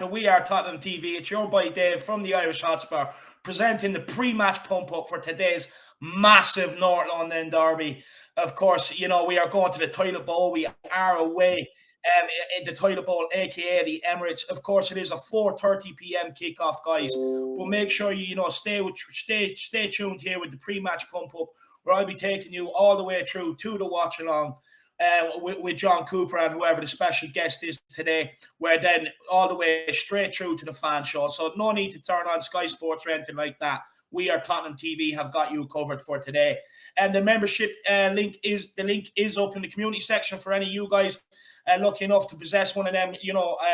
We Are Tottenham TV. It's your boy Dave from the Irish Hotspur presenting the pre-match pump-up for today's massive North London derby. Of course, you know, we are going to the Toilet Bowl. We are away in the Toilet Bowl, aka the Emirates. Of course, it is a 4:30 p.m. kickoff, guys. But make sure you stay tuned here with the pre-match pump-up, where I'll be taking you all the way through to the watch-along. With John Cooper and whoever the special guest is today, where then all the way straight through to the fan show. So no need to turn on Sky Sports or anything like that. We Are Tottenham TV have got you covered for today. And the membership link is up in the community section for any of you guys lucky enough to possess one of them,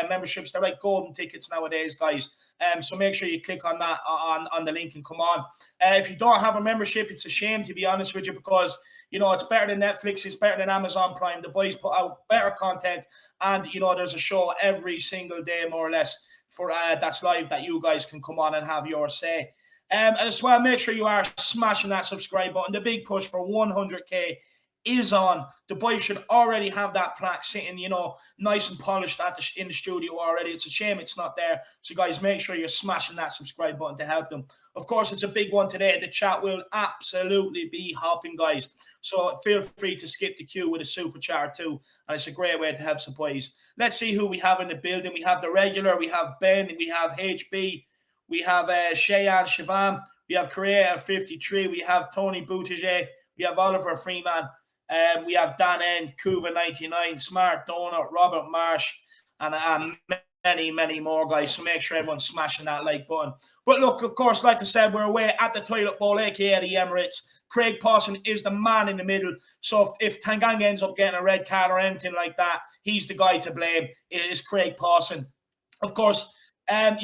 memberships. They're like golden tickets nowadays, guys. So make sure you click on that on the link and come on. If you don't have a membership, it's a shame, to be honest with you, because it's better than Netflix, it's better than Amazon Prime. The boys put out better content, and there's a show every single day, more or less, for that's live, that you guys can come on and have your say. As well, make sure you are smashing that subscribe button. The big push for 100k is on. The boys should already have that plaque sitting, nice and polished in the studio already. It's a shame it's not there. So, guys, make sure you're smashing that subscribe button to help them. Of course, it's a big one today. The chat will absolutely be hopping, guys. So feel free to skip the queue with a super chat or two, and it's a great way to help the boys. Let's see who we have in the building. We have the regular, we have Ben, we have HB, we have Shayan Shivam, we have Correa 53, we have Tony Buttigieg, we have Oliver Freeman, we have Dan N, Cuba 99, Smart Donut, Robert Marsh, and many, many more, guys. So make sure everyone's smashing that like button. But look, of course, like I said, we're away at the Toilet Bowl, aka the Emirates. Craig Pawson is the man in the middle. So if Tanganga ends up getting a red card or anything like that, he's the guy to blame. It is Craig Pawson. Of course, make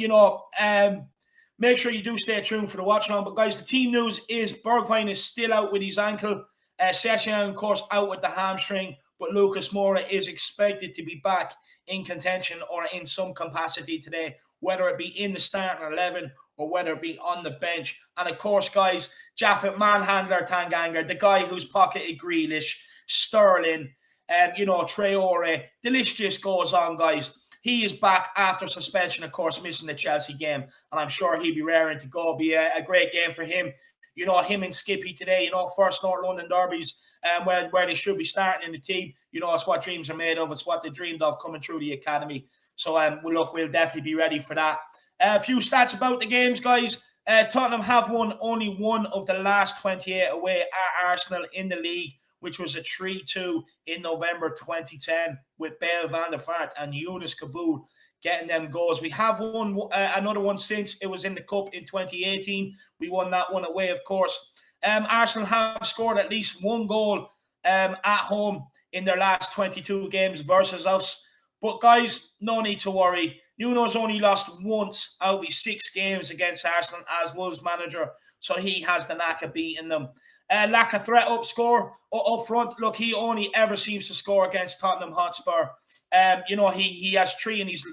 sure you do stay tuned for the watch along. But guys, the team news is Bergwijn is still out with his ankle. Sessegnon, of course, out with the hamstring. But Lucas Moura is expected to be back in contention or in some capacity today, whether it be in the starting 11 or whether it be on the bench. And of course, guys, Jaffet manhandler Tanganga, the guy who's pocketed Grealish, Sterling, Traore. The list just goes on, guys. He is back after suspension, of course, missing the Chelsea game. And I'm sure he'll be raring to go. Be a great game for him. Him and Skippy today, first North London derbies, where they should be starting in the team. It's what dreams are made of. It's what they dreamed of coming through the academy. So, we'll definitely be ready for that. A few stats about the games, guys. Tottenham have won only one of the last 28 away at Arsenal in the league, which was a 3-2 in November 2010 with Bale, Van der Vaart and Yunus Kaboul getting them goals. We have won another one since. It was in the Cup in 2018. We won that one away, of course. Arsenal have scored at least one goal at home in their last 22 games versus us. But, guys, no need to worry. Nuno's only lost once out of his 6 games against Arsenal as Wolves manager, so he has the knack of beating them. Lack of threat up front. Look, he only ever seems to score against Tottenham Hotspur. He has 3 in his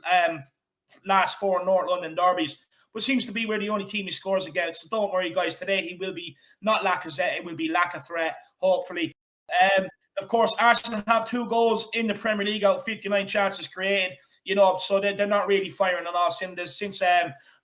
last 4 North London derbies, but seems to be where the only team he scores against. So don't worry, guys. Today he will be not Lacazette. It will be lack of threat, hopefully. Of course, Arsenal have 2 goals in the Premier League out of 59 chances created. So they're not really firing on all cylinders since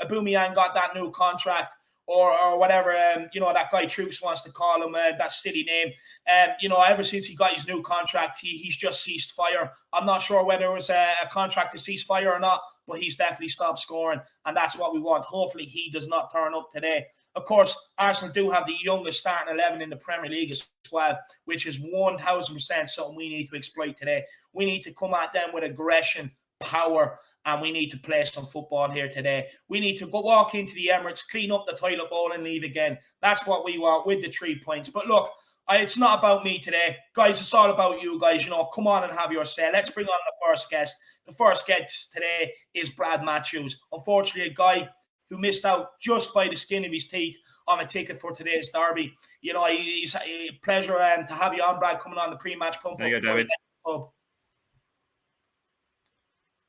Aubameyang got that new contract, or whatever, that guy Troops wants to call him, that silly name. Ever since he got his new contract, he's just ceased fire. I'm not sure whether it was a contract to cease fire or not, but he's definitely stopped scoring, and that's what we want. Hopefully he does not turn up today. Of course, Arsenal do have the youngest starting 11 in the Premier League as well, which is 1,000% something we need to exploit today. We need to come at them with aggression, power, and we need to play some football here today. We need to go walk into the Emirates, clean up the Toilet Bowl and leave again. That's what we want with the 3 points. But look, it's not about me today. Guys, it's all about you guys. Come on and have your say. Let's bring on the first guest. The first guest today is Brad Matthews. Unfortunately, a guy who missed out just by the skin of his teeth on a ticket for today's derby. It's a pleasure to have you on, Brad, coming on the pre-match pump. There you go, David. How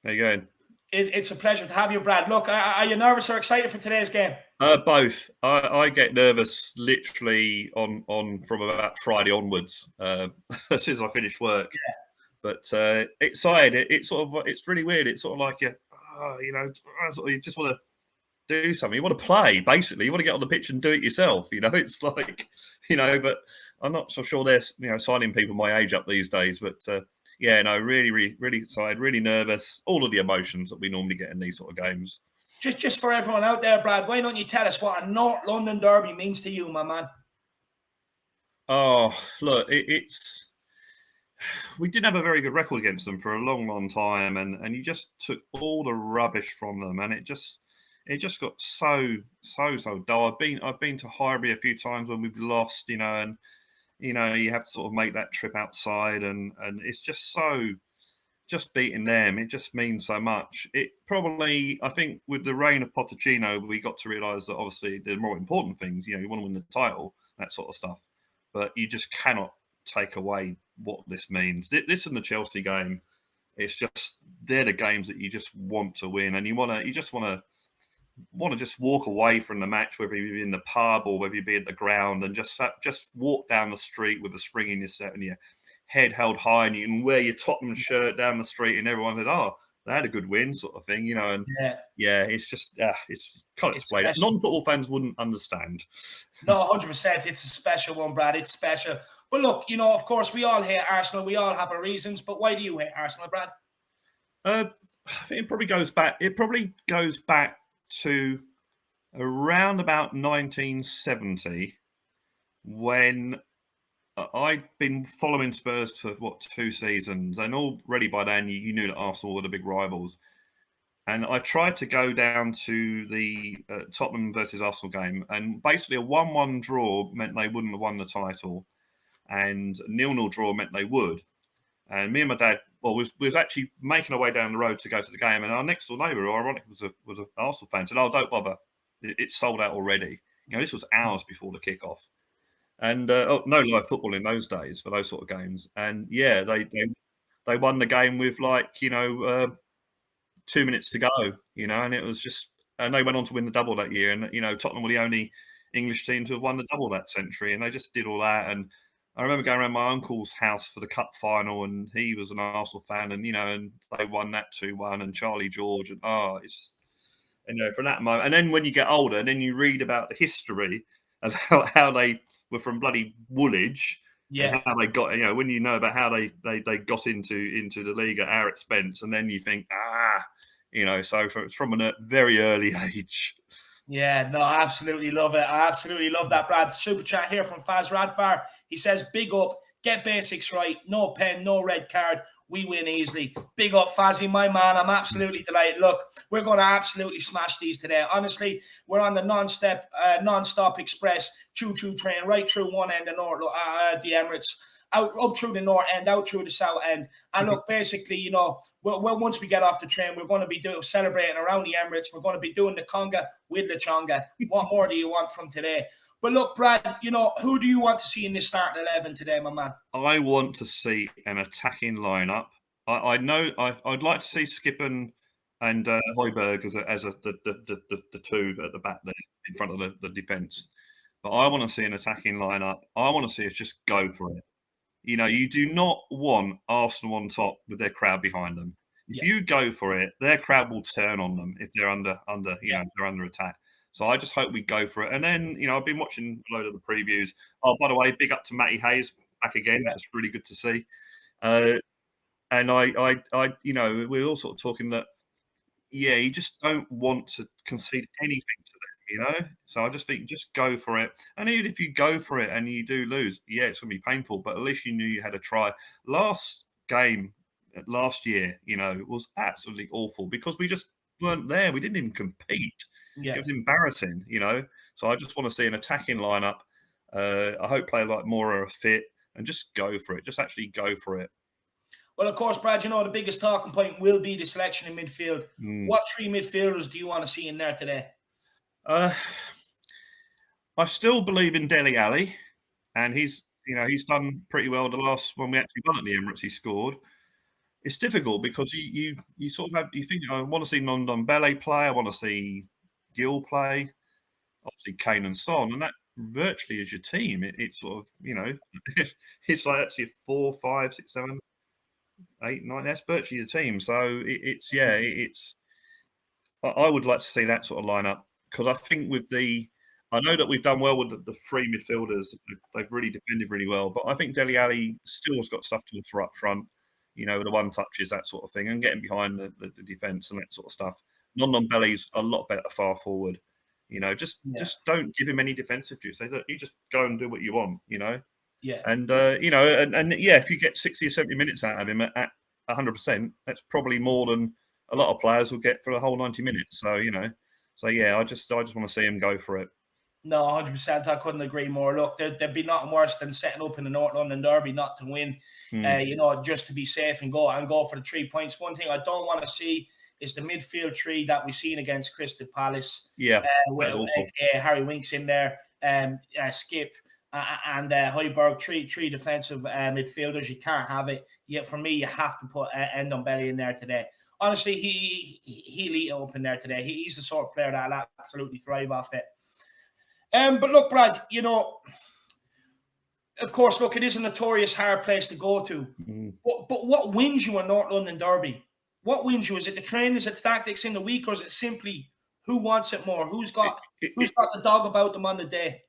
you going? It's a pleasure to have you, Brad. Look, are you nervous or excited for today's game? Both. I get nervous literally on from about Friday onwards, as soon as I finish work. Yeah. But excited. It's really weird. It's sort of like you just want to do something. You want to play, basically. You want to get on the pitch and do it yourself. It's like, but I'm not so sure they're, signing people my age up these days. But yeah, no, really, really, really excited, really nervous. All of the emotions that we normally get in these sort of games. Just for everyone out there, Brad, why don't you tell us what a North London derby means to you, my man? Oh, look, we didn't have a very good record against them for a long, long time, and you just took all the rubbish from them, and it just got so dull. I've been to Highbury a few times when we've lost, and you have to sort of make that trip outside, and it's just beating them. It just means so much. It probably, I think, with the reign of Pochettino, we got to realise that obviously there's more important things. You want to win the title, that sort of stuff, but you just cannot take away what this means. This and the Chelsea game, it's just they're the games that you just want to win, and you just want to just walk away from the match, whether you be in the pub or whether you be at the ground, and just walk down the street with a spring in your step and your head held high, and you can wear your Tottenham shirt down the street, and everyone said, "Oh, they had a good win," sort of thing, And yeah, it's just it's kind of explain it. Non-football fans wouldn't understand. No, 100%. It's a special one, Brad. It's special. But look, of course, we all hate Arsenal. We all have our reasons. But why do you hate Arsenal, Brad? I think it probably goes back. It probably goes back to around about 1970, when I'd been following Spurs for 2 seasons, and already by then you knew that Arsenal were the big rivals. And I tried to go down to the Tottenham versus Arsenal game, and basically a 1-1 draw meant they wouldn't have won the title, and a 0-0 draw meant they would. And me and my dad, was actually making our way down the road to go to the game, and our next door neighbour, ironically, was an Arsenal fan. Said, "Oh, don't bother, it's sold out already." This was hours before the kickoff, and no live football in those days for those sort of games. And yeah, they won the game with 2 minutes to go, and it was just, and they went on to win the double that year. And Tottenham were the only English team to have won the double that century, and they just did all that. And I remember going around my uncle's house for the cup final, and he was an Arsenal fan, and and they won that 2-1, and Charlie George, and it's from that moment. And then when you get older, and then you read about the history of how they were from bloody Woolwich, and how they got, when you know about how they got into the league at our expense, and then you think, so from a very early age. Yeah, no, I absolutely love it. I absolutely love that, Brad. Super chat here from Faz Radfar. He says, "Big up, get basics right. No pen, no red card. We win easily." Big up, Fazzy, my man. I'm absolutely delighted. Look, we're going to absolutely smash these today. Honestly, we're on the non-stop express choo-choo train right through one end of the Emirates, out up through the north end, out through the south end. And look, basically, once we get off the train, we're going to be celebrating around the Emirates. We're going to be doing the conga with the chonga. What more do you want from today? But look, Brad, who do you want to see in this starting 11 today, my man? I want to see an attacking lineup. I know I'd like to see Skippen and Højbjerg as the two at the back there in front of the defence. But I want to see an attacking lineup. I want to see us just go for it. You do not want Arsenal on top with their crowd behind them. If you go for it, their crowd will turn on them if they're under if they're under attack. So I just hope we go for it. And then, I've been watching a load of the previews. Oh, by the way, big up to Matty Hayes back again. That's really good to see. And we're all sort of talking that, you just don't want to concede anything to them, So I just think just go for it. And even if you go for it and you do lose, it's going to be painful, but at least you knew you had a try. Last game, last year, was absolutely awful because we just weren't there. We didn't even compete. It was embarrassing, So I just want to see an attacking lineup. I hope players like Moura are fit and just go for it. Just actually go for it. Well, of course, Brad, the biggest talking point will be the selection in midfield. What three midfielders do you want to see in there today? I still believe in Dele Alli, and he's done pretty well the last one we actually won at the Emirates. He scored. It's difficult because you sort of think, I want to see Ndombele play, I want to see Gil play, obviously Kane and Son, and that virtually is your team. It's sort of it's like that's your 4, 5, 6, 7, 8, 9. That's virtually the team. So it's I would like to see that sort of lineup because I think I know that we've done well with the three midfielders. They've really defended really well, but I think Dele Alli still has got stuff to offer up front. The one touches, that sort of thing, and getting behind the defence and that sort of stuff. Belly's a lot better far forward. Yeah, Just don't give him any defensive duties. Say, look, you just go and do what you want. yeah, And yeah, if you get 60 or 70 minutes out of him at 100%, that's probably more than a lot of players will get for the whole 90 minutes. So yeah, I just want to see him go for it. No, 100%. I couldn't agree more. Look, there'd be nothing worse than setting up in the North London Derby not to win. Mm. Just to be safe and go for the 3 points. One thing I don't want to see is the midfield three that we've seen against Crystal Palace. Yeah, With that's awful. Harry Winks in there, Skip and Højbjerg, three defensive midfielders. You can't have it. Yet for me, you have to put Belly in there today. Honestly, he'll eat up in there today. He's the sort of player that'll absolutely thrive off it. But look, Brad, of course, look, it is a notorious hard place to go to. Mm. But what wins you a North London Derby? What wins you? Is it the train? Is it tactics in the week? Or is it simply who wants it more? Who's It, got it, the dog about them on the day?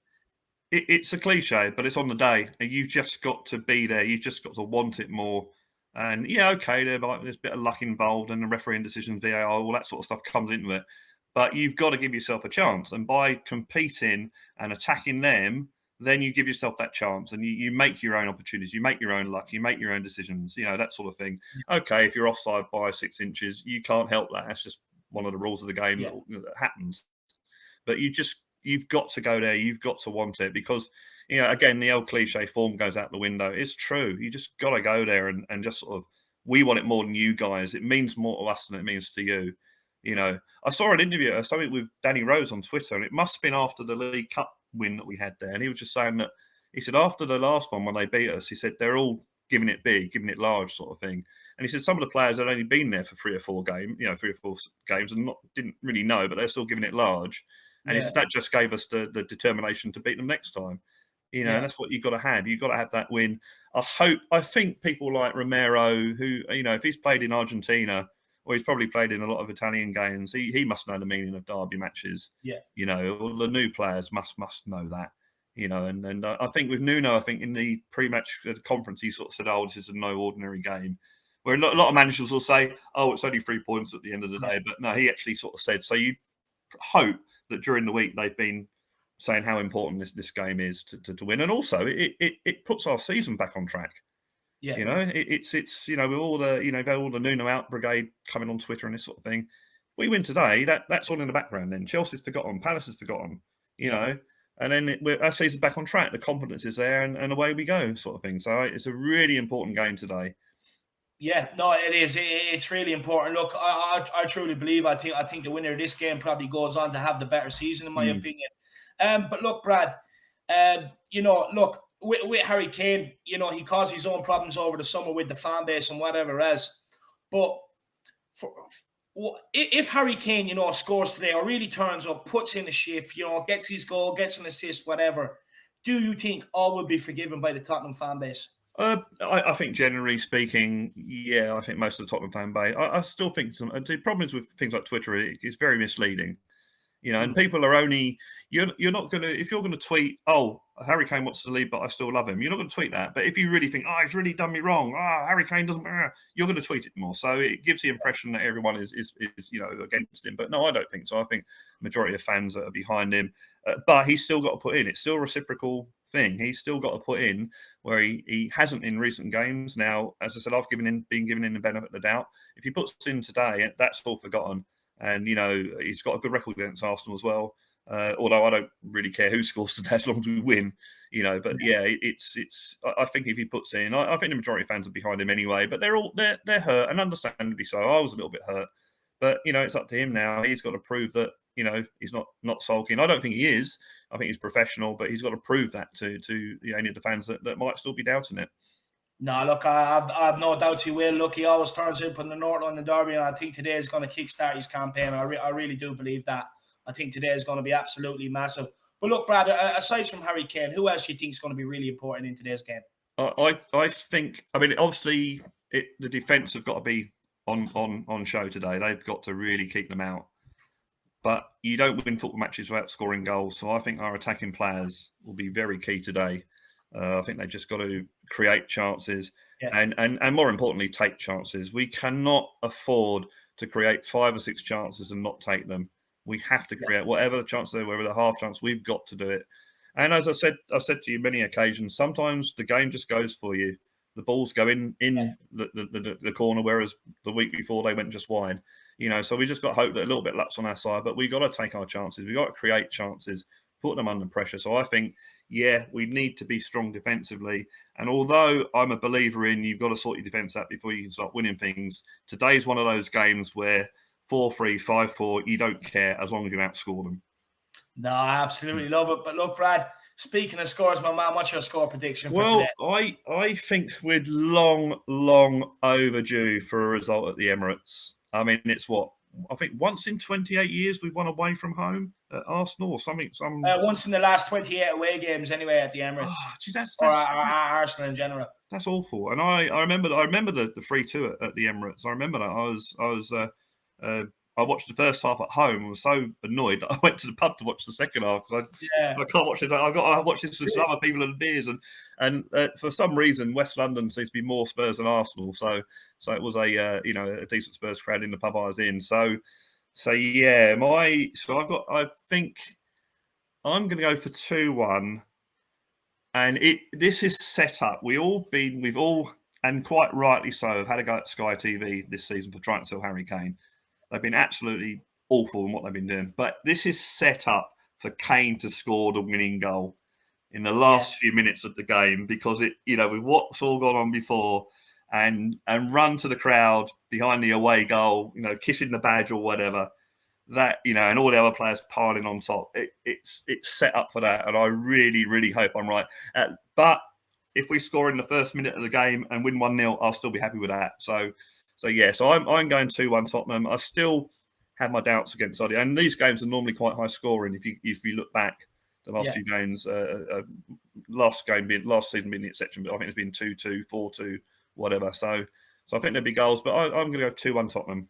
it's a cliche, but it's on the day, and you've just got to be there. You've just got to want it more. And yeah, okay, there's a bit of luck involved, and the refereeing decisions, VAR, all that sort of stuff comes into it. But you've got to give yourself a chance, and by competing and attacking them, then you give yourself that chance, and you make your own opportunities, you make your own luck, you make your own decisions, that sort of thing. Okay, if you're offside by 6 inches, you can't help that. That's just one of the rules of the game Yeah, that happens. But you've got to go there. You've got to want it because, again, the old cliche form goes out the window. It's true. You just got to go there and just sort of, we want it more than you guys. It means more to us than it means to you. I saw an interview, something with Danny Rose on Twitter, and it must have been after the League Cup win that we had there. And he was just saying that, he said, after the last one when they beat us, he said, they're all giving it big, giving it large sort of thing. And he said some of the players had only been there for 3 or 4 games and didn't really know, but they're still giving it large. And he yeah, said that just gave us the determination to beat them next time. And yeah, that's what you've got to have. You've got to have that win. I think people like Romero, who, if he's played in Argentina, or he's probably played in a lot of Italian games, he must know the meaning of derby matches. yeah, All the new players must know that. And I think with Nuno, I think in the pre-match conference, he sort of said, "Oh, this is no ordinary game." Where a lot of managers will say, "Oh, it's only 3 points at the end of the yeah, day," but no, he actually sort of said. So you hope that during the week they've been saying how important this game is to win, and also it puts our season back on track. yeah, It's with all the Nuno out brigade coming on Twitter and this sort of thing. If we win today, that's all in the background. Then Chelsea's forgotten, Palace is forgotten, yeah. and then our season's back on track. The confidence is there, and away we go, sort of thing. So it's a really important game today. Yeah, no, it is. It's really important. Look, I truly believe. I think the winner of this game probably goes on to have the better season, in my Mm. opinion. But look, Brad. Look with Harry Kane. He caused his own problems over the summer with the fan base and whatever else. But for, if Harry Kane, scores today or really turns up, puts in a shift, gets his goal, gets an assist, whatever, do you think all will be forgiven by the Tottenham fan base? I think generally speaking, yeah, I think most of the Tottenham fan base. I still think the problems with things like Twitter, it's very misleading. And Mm, people are only you're not gonna if you're gonna tweet, oh, Harry Kane wants to leave, but I still love him. You're not gonna tweet that. But if you really think, oh, he's really done me wrong, Harry Kane doesn't, you're gonna tweet it more. So it gives the impression that everyone is against him. But no, I don't think so. I think majority of fans are behind him. But he's still got to put in. It's still a reciprocal thing. He's still got to put in where he hasn't in recent games. Now, as I said, I've been given in the benefit of the doubt. If he puts in today, that's all forgotten. And he's got a good record against Arsenal as well. Although I don't really care who scores today as long as we win. But yeah, it's. I think if he puts in, I think the majority of fans are behind him anyway. But they're hurt, and understandably so. I was a little bit hurt, but it's up to him now. He's got to prove that he's not sulking. I don't think he is. I think he's professional, but he's got to prove that to any of the fans that might still be doubting it. No, look, I've no doubts he will. Look, he always turns up in the North London Derby, and I think today is going to kickstart his campaign. I really do believe that. I think today is going to be absolutely massive. But look, Brad, aside from Harry Kane, who else do you think is going to be really important in today's game? I think. I mean, obviously, the defence have got to be on show today. They've got to really keep them out. but you don't win football matches without scoring goals. So I think our attacking players will be very key today. I think they've just got to create chances Yeah, and more importantly, take chances. We cannot afford to create 5 or 6 chances and not take them. We have to yeah, create whatever the chance there, whether the half chance, we've got to do it. And as I said to you many occasions, sometimes the game just goes for you. The balls go in the corner, whereas the week before they went just wide. So we just got to hope that a little bit luck's on our side, but we got to take our chances. We got to create chances, put them under pressure. So I think, yeah, we need to be strong defensively. And although I'm a believer in you've got to sort your defence out before you can start winning things, today's one of those games where 4-3, 5-4, you don't care as long as you outscore them. no, I absolutely love it. But look, Brad, speaking of scores, my man, what's your score prediction for today? Well, I think we're long overdue for a result at the Emirates. I mean, it's what I think once in 28 years we've won away from home at Arsenal or something. Once in the last 28 away games, anyway, at the Emirates, Gee, or Arsenal in general. that's awful. And I remember the 3-2 at the Emirates. I remember that I watched the first half at home and was so annoyed that I went to the pub to watch the second half because Yeah, I can't watch it. I watch this with some other people and beers, and for some reason West London seems to be more Spurs than Arsenal. So it was a decent Spurs crowd in the pub I was in. So yeah, I think I'm going to go for 2-1. And this is set up. We've all, and quite rightly so, have had a go at Sky TV this season for trying to sell Harry Kane. They've been absolutely awful in what they've been doing. But this is set up for Kane to score the winning goal in the yeah, last few minutes of the game because with what's all gone on before and run to the crowd behind the away goal, kissing the badge or whatever. And all the other players piling on top. It's set up for that, and I really, really hope I'm right. But if we score in the first minute of the game and win 1-0, I'll still be happy with that. So I'm going 2-1 Tottenham. I still have my doubts against Saudi, and these games are normally quite high scoring. If you look back the last yeah. few games, last season being the exception, but I think it's been 2-2, 4-2, whatever. So I think there'll be goals, but I'm going to go 2-1 Tottenham.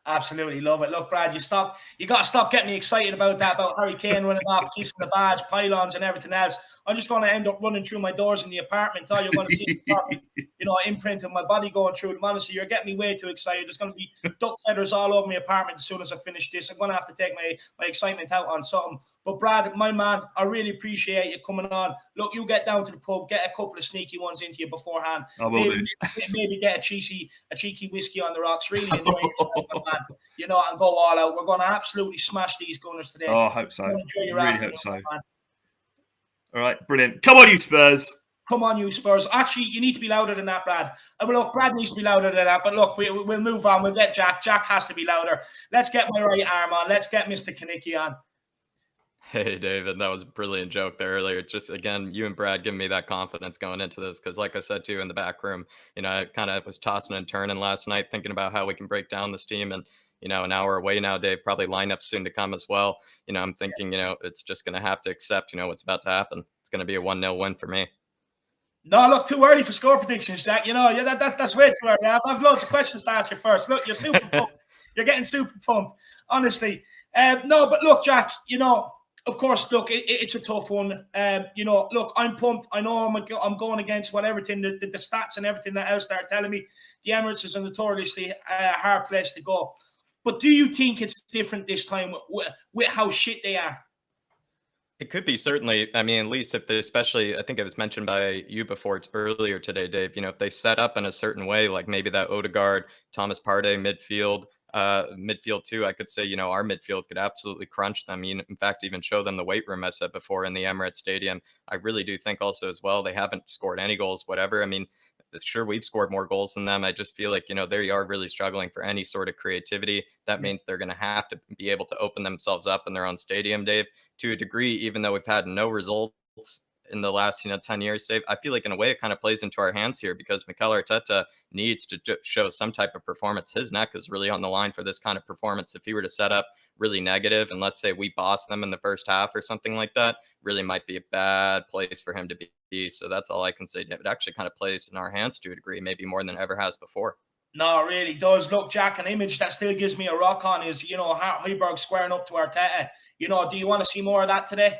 Absolutely love it. Look, Brad, you got to stop getting me excited about that, about Harry Kane running off, kissing the badge, pylons, and everything else. I'm just going to end up running through my doors in the apartment. You're going to see the perfect, imprint of my body going through them. Honestly, you're getting me way too excited. There's going to be duck feathers all over my apartment as soon as I finish this. I'm going to have to take my excitement out on something. But Brad, my man, I really appreciate you coming on. Look, you get down to the pub, get a couple of sneaky ones into you beforehand. I will do. Maybe get a cheeky whiskey on the rocks. Really enjoy yourself, my man. And go all out. We're going to absolutely smash these Gunners today. Oh, I hope so. Enjoy your really afternoon, hope so. man. All right, brilliant. Come on, you Spurs. Come on, you Spurs. Actually, you need to be louder than that, Brad. Look, Brad needs to be louder than that. But look, we'll move on. We'll get Jack. Jack has to be louder. Let's get my right arm on. Let's get Mr. Kanicki on. Hey, David, that was a brilliant joke there earlier. Just again, you and Brad giving me that confidence going into this. Because, like I said to you in the back room, I kind of was tossing and turning last night, thinking about how we can break down this team. And, an hour away now, Dave, probably lineups soon to come as well. I'm thinking, it's just going to have to accept, what's about to happen. It's going to be a 1-0 win for me. No, look, too early for score predictions, Jack. That's way too early. I've loads of questions to ask you first. Look, you're super pumped. You're getting super pumped, honestly. No, but look, Jack, of course, look, it's a tough one. Look, I'm pumped. I know I'm going against what everything, the stats and everything that else they're telling me. The Emirates is a notoriously hard place to go. But do you think it's different this time with how shit they are? It could be, certainly. I mean, at least if they, especially, I think it was mentioned by you before earlier today, Dave, if they set up in a certain way, like maybe that Odegaard, Thomas Partey midfield too, I could say, our midfield could absolutely crunch them. In fact, even show them the weight room, I said before, in the Emirates Stadium. I really do think also as well, they haven't scored any goals, whatever. I mean, sure, we've scored more goals than them. I just feel like, they are really struggling for any sort of creativity. That means they're going to have to be able to open themselves up in their own stadium, Dave, to a degree, even though we've had no results in the last 10 years, Dave. I feel like in a way it kind of plays into our hands here because Mikel Arteta needs to show some type of performance. His neck is really on the line for this kind of performance. If he were to set up really negative and let's say we boss them in the first half or something like that, really might be a bad place for him to be. So that's all I can say, Dave. It actually kind of plays in our hands to a degree, maybe more than it ever has before. No, it really does. Look, Jack, an image that still gives me a rock on is, Højbjerg squaring up to Arteta. Do you want to see more of that today?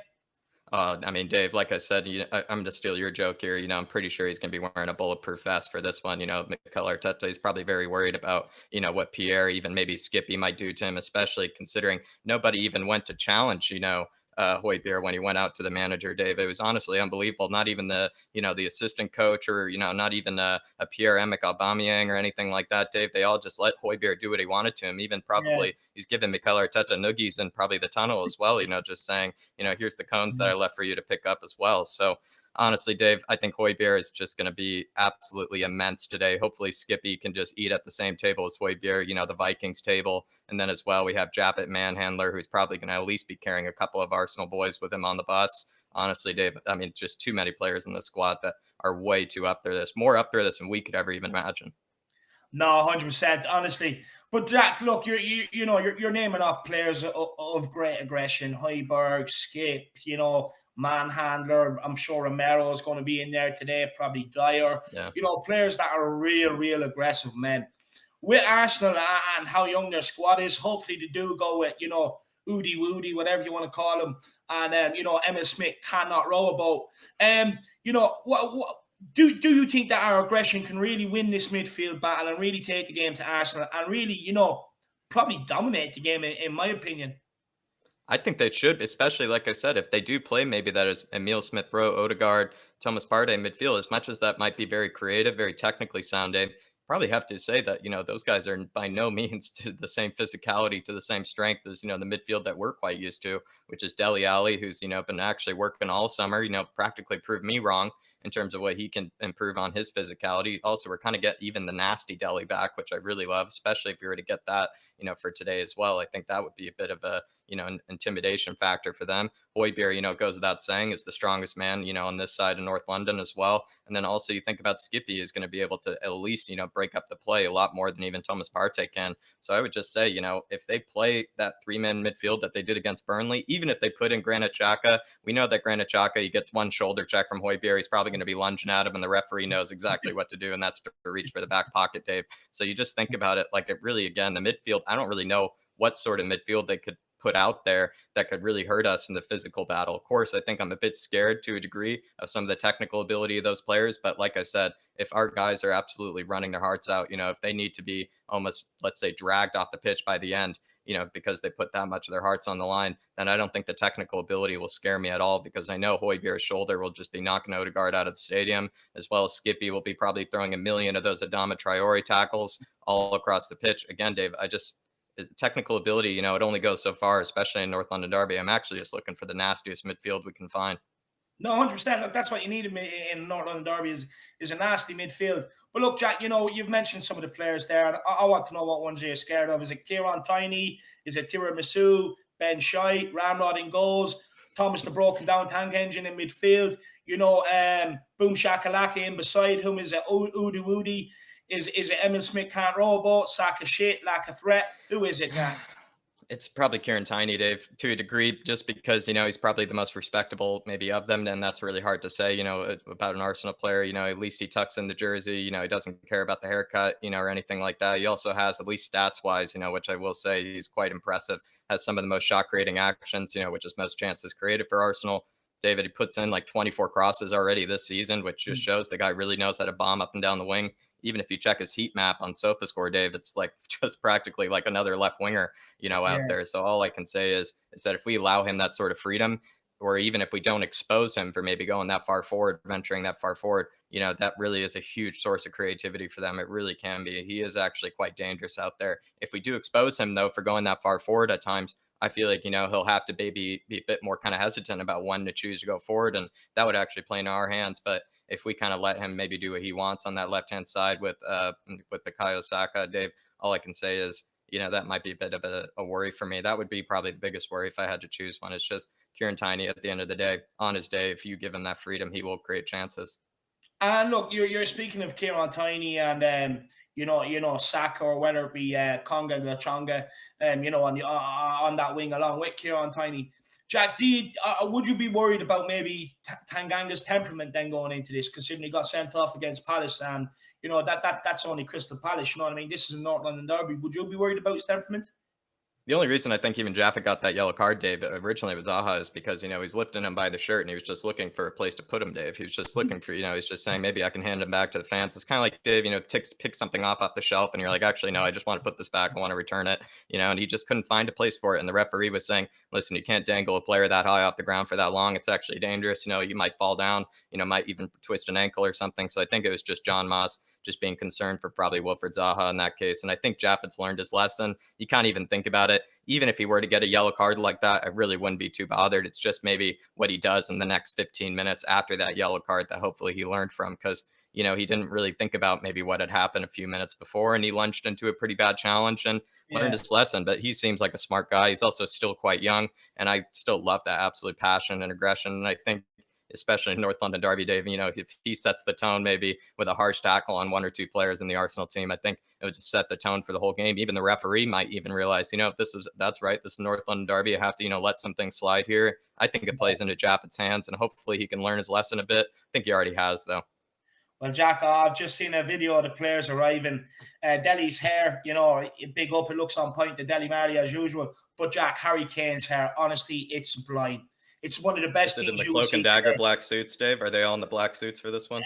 I mean, Dave, like I said, I'm to steal your joke here. I'm pretty sure he's going to be wearing a bulletproof vest for this one. Mikel Arteta is probably very worried about, what Pierre, even maybe Skippy might do to him, especially considering nobody even went to challenge, Højbjerg when he went out to the manager, Dave. It was honestly unbelievable. Not even the assistant coach or, not even a Pierre-Emerick Aubameyang or anything like that, Dave. They all just let Højbjerg do what he wanted to him. Even Yeah. probably he's given Mikel Arteta noogies in probably the tunnel as well, just saying, here's the cones that I left for you to pick up as well. So honestly, Dave, I think Højbjerg is just going to be absolutely immense today. Hopefully Skippy can just eat at the same table as Højbjerg, the Vikings table. And then as well, we have Japet Manhandler, who's probably going to at least be carrying a couple of Arsenal boys with him on the bus. Honestly, Dave, I mean, just too many players in the squad that are way too up there. More up there than we could ever even imagine. No, 100%, honestly. But Jack, look, you're naming off players of great aggression. Højbjerg, Skip, Manhandler. I'm sure Romero is going to be in there today. Probably Dyer. Yeah. Players that are real aggressive men. With Arsenal and how young their squad is, hopefully they do go with Udi Woody, whatever you want to call him, and Emma Smith cannot row about. What do you think that our aggression can really win this midfield battle and really take the game to Arsenal and really, probably dominate the game, in my opinion? I think they should, especially like I said, if they do play maybe that is Emil Smith Rowe, Odegaard, Thomas Partey midfield, as much as that might be very creative, very technically sound, Dave, probably have to say that, those guys are by no means to the same physicality, to the same strength as, the midfield that we're quite used to, which is Dele Alli, who's, been actually working all summer, practically proved me wrong in terms of what he can improve on his physicality. Also, we're kind of get even the nasty Dele back, which I really love, especially if you were to get that, for today as well. I think that would be a bit of a, an intimidation factor for them. Højbjerg, goes without saying, is the strongest man, on this side of North London as well. And then also you think about Skippy is going to be able to at least, break up the play a lot more than even Thomas Partey can. So I would just say, if they play that 3-man midfield that they did against Burnley, even if they put in Granit Xhaka, we know that Granit Xhaka, he gets one shoulder check from Højbjerg, he's probably going to be lunging at him and the referee knows exactly what to do, and that's to reach for the back pocket, Dave. So you just think about it like it really, again, the midfield, I don't really know what sort of midfield they could put out there that could really hurt us in the physical battle. Of course, I think I'm a bit scared to a degree of some of the technical ability of those players. But like I said, if our guys are absolutely running their hearts out, if they need to be almost, let's say, dragged off the pitch by the end, because they put that much of their hearts on the line, then I don't think the technical ability will scare me at all, because I know Højbjerg's shoulder will just be knocking Odegaard out of the stadium, as well as Skippy will be probably throwing a million of those Adama Traore tackles all across the pitch. Again, Dave, technical ability, it only goes so far, especially in North London Derby. I'm actually just looking for the nastiest midfield we can find. No, 100%. Look, that's what you need in North London Derby is a nasty midfield. But look, Jack, you've mentioned some of the players there. I want to know what ones you're scared of. Is it Kieran Tierney? Is it Tiramisu? Ben Shite? Ramrod in goals? Thomas the broken down tank engine in midfield? Boom Shakalaka in beside whom is it Udi Woody? Is it Emil Smith can't row a boat? Sack of shit, lack of threat? Who is it, Jack? It's probably Kieran Tierney, Dave, to a degree, just because, he's probably the most respectable maybe of them. And that's really hard to say, about an Arsenal player. At least he tucks in the jersey, he doesn't care about the haircut, or anything like that. He also has, at least stats wise, which I will say he's quite impressive, has some of the most shot creating actions, which is most chances created for Arsenal. David, he puts in like 24 crosses already this season, which just shows the guy really knows how to bomb up and down the wing. Even if you check his heat map on SofaScore, Dave, it's like just practically like another left winger, out there. So all I can say is that if we allow him that sort of freedom, or even if we don't expose him for maybe going that far forward, venturing that far forward, that really is a huge source of creativity for them. It really can be. He is actually quite dangerous out there. If we do expose him, though, for going that far forward at times, I feel like, he'll have to maybe be a bit more kind of hesitant about when to choose to go forward. And that would actually play into our hands. But if we kind of let him maybe do what he wants on that left-hand side with Bukayo Saka, Dave, all I can say is, that might be a bit of a worry for me. That would be probably the biggest worry if I had to choose one. It's just Kieran Tierney at the end of the day, on his day, if you give him that freedom, he will create chances. And look, you're speaking of Kieran Tierney and Saka, or whether it be Conga Lachonga, on that wing along with Kieran Tierney. Jack, would you be worried about maybe Tanganga's temperament then going into this, considering he got sent off against Palace and You know, that's only Crystal Palace. You know what I mean? This is a North London derby. Would you be worried about his temperament? The only reason I think even Jaffa got that yellow card, Dave, originally with Zaha is because, he's lifting him by the shirt and he was just looking for a place to put him, Dave. He was just looking for, he's just saying, maybe I can hand him back to the fans. It's kind of like, Dave, pick something off the shelf and you're like, actually, no, I just want to put this back. I want to return it, and he just couldn't find a place for it. And the referee was saying, listen, you can't dangle a player that high off the ground for that long. It's actually dangerous. You might fall down, might even twist an ankle or something. So I think it was just John Moss just being concerned for probably Wilfred Zaha in that case. And I think Jaffe's learned his lesson. You can't even think about it. Even if he were to get a yellow card like that, I really wouldn't be too bothered. It's just maybe what he does in the next 15 minutes after that yellow card that hopefully he learned from, because, he didn't really think about maybe what had happened a few minutes before, and he lunged into a pretty bad challenge and learned his lesson. But he seems like a smart guy. He's also still quite young, and I still love that absolute passion and aggression. And I think, especially in North London derby, Dave, if he sets the tone maybe with a harsh tackle on one or two players in the Arsenal team, I think it would just set the tone for the whole game. Even the referee might even realize, that's right, this is North London derby. I have to, let something slide here. I think it plays into Jaffe's hands, and hopefully he can learn his lesson a bit. I think he already has, though. Well, Jack, I've just seen a video of the players arriving. Deli's hair, big up. It looks on point to Deli Marley as usual. But Jack, Harry Kane's hair, honestly, it's sublime. It's one of the best Is it in things the you will cloak see and dagger today. black suits, Dave? Are they all in the black suits for this one?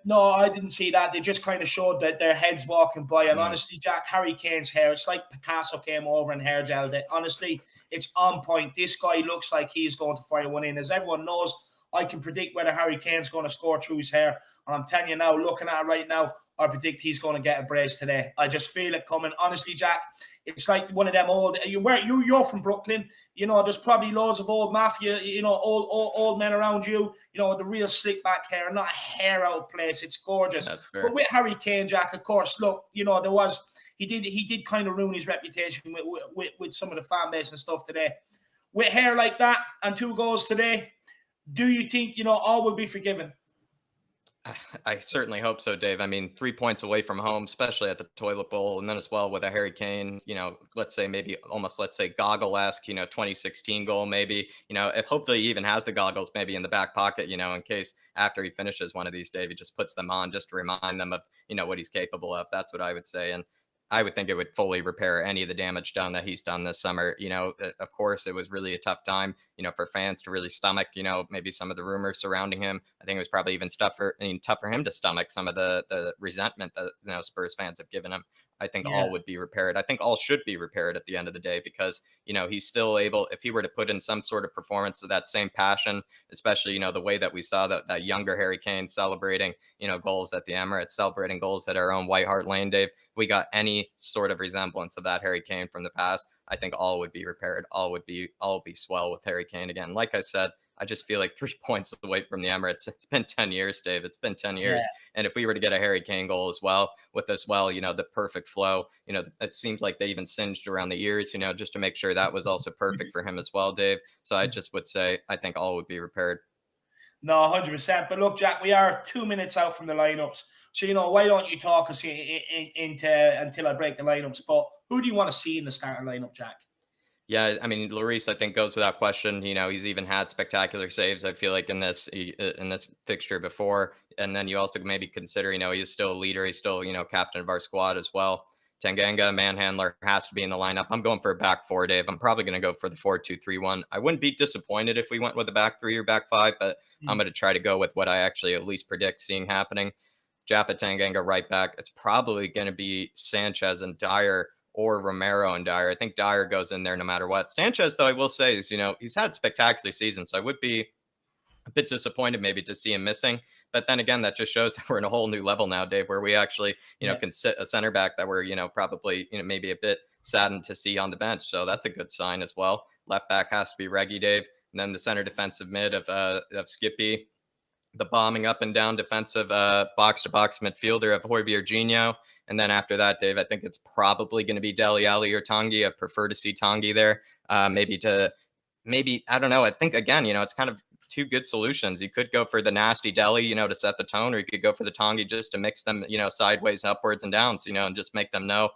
No, I didn't see that. They just kind of showed that their heads walking by. And honestly, Jack, Harry Kane's hair, it's like Picasso came over and hair gelled it. Honestly, it's on point. This guy looks like he's going to fire one in. As everyone knows, I can predict whether Harry Kane's going to score through his hair. And I'm telling you now, looking at it right now, I predict he's going to get a brace today. I just feel it coming. Honestly, Jack, it's like one of them old. You're from Brooklyn. There's probably loads of old mafia. Old men around you. With the real slick back hair, not a hair out of place. It's gorgeous. That's fair. But with Harry Kane, Jack, of course, look, he did kind of ruin his reputation with some of the fan base and stuff today. With hair like that and 2 goals today, do you think all will be forgiven? I certainly hope so, Dave. I mean, 3 points away from home, especially at the toilet bowl, and then as well with a Harry Kane, let's say goggle-esque, 2016 goal, maybe, if hopefully he even has the goggles maybe in the back pocket, in case after he finishes one of these, Dave, he just puts them on just to remind them of, what he's capable of. That's what I would say. And I would think it would fully repair any of the damage done that he's done this summer. Of course, it was really a tough time, for fans to really stomach, maybe some of the rumors surrounding him. I think it was probably even tough for him to stomach some of the resentment that, Spurs fans have given him. I think all would be repaired. I think all should be repaired at the end of the day, because, he's still able, if he were to put in some sort of performance of that same passion, especially, the way that we saw that younger Harry Kane celebrating, goals at the Emirates, celebrating goals at our own White Hart Lane, Dave. We got any sort of resemblance of that Harry Kane from the past, I think all would be repaired. All would be swell with Harry Kane again. Like I said, I just feel like 3 points away from the Emirates. It's been 10 years, Dave. It's been 10 years. And if we were to get a Harry Kane goal as well, the perfect flow, it seems like they even singed around the ears, just to make sure that was also perfect for him as well, Dave. So I just would say, I think all would be repaired. No, 100%. But look, Jack, we are 2 minutes out from the lineups. So, why don't you talk us into until I break the lineups? But who do you want to see in the starting lineup, Jack? Yeah, I mean, Lloris, I think, goes without question. He's even had spectacular saves, I feel like, in this fixture before. And then you also maybe consider, he's still a leader. He's still, captain of our squad as well. Tanganga, Manhandler has to be in the lineup. I'm going for a back 4, Dave. I'm probably going to go for the 4-2-3-1. I wouldn't be disappointed if we went with a back 3 or back 5, but I'm going to try to go with what I actually at least predict seeing happening. Jaffa, Tanganga right back. It's probably going to be Sanchez and Dyer, or Romero and Dyer. I think Dyer goes in there no matter what. Sanchez, though, I will say, is, he's had spectacular seasons, so I would be a bit disappointed maybe to see him missing. But then again, that just shows that we're in a whole new level now, Dave, where we actually, can sit a center back that we're, probably, maybe a bit saddened to see on the bench. So that's a good sign as well. Left back has to be Reggie, Dave. And then the center defensive mid of Skippy. The bombing up and down defensive box-to-box midfielder of Højbjerg. And then after that, Dave, I think it's probably going to be Dele Alli or Tanguy. I prefer to see Tanguy there. Maybe, I don't know. I think, again, it's kind of 2 good solutions. You could go for the nasty Dele, to set the tone, or you could go for the Tanguy just to mix them, sideways, upwards, and downs, and just make them know,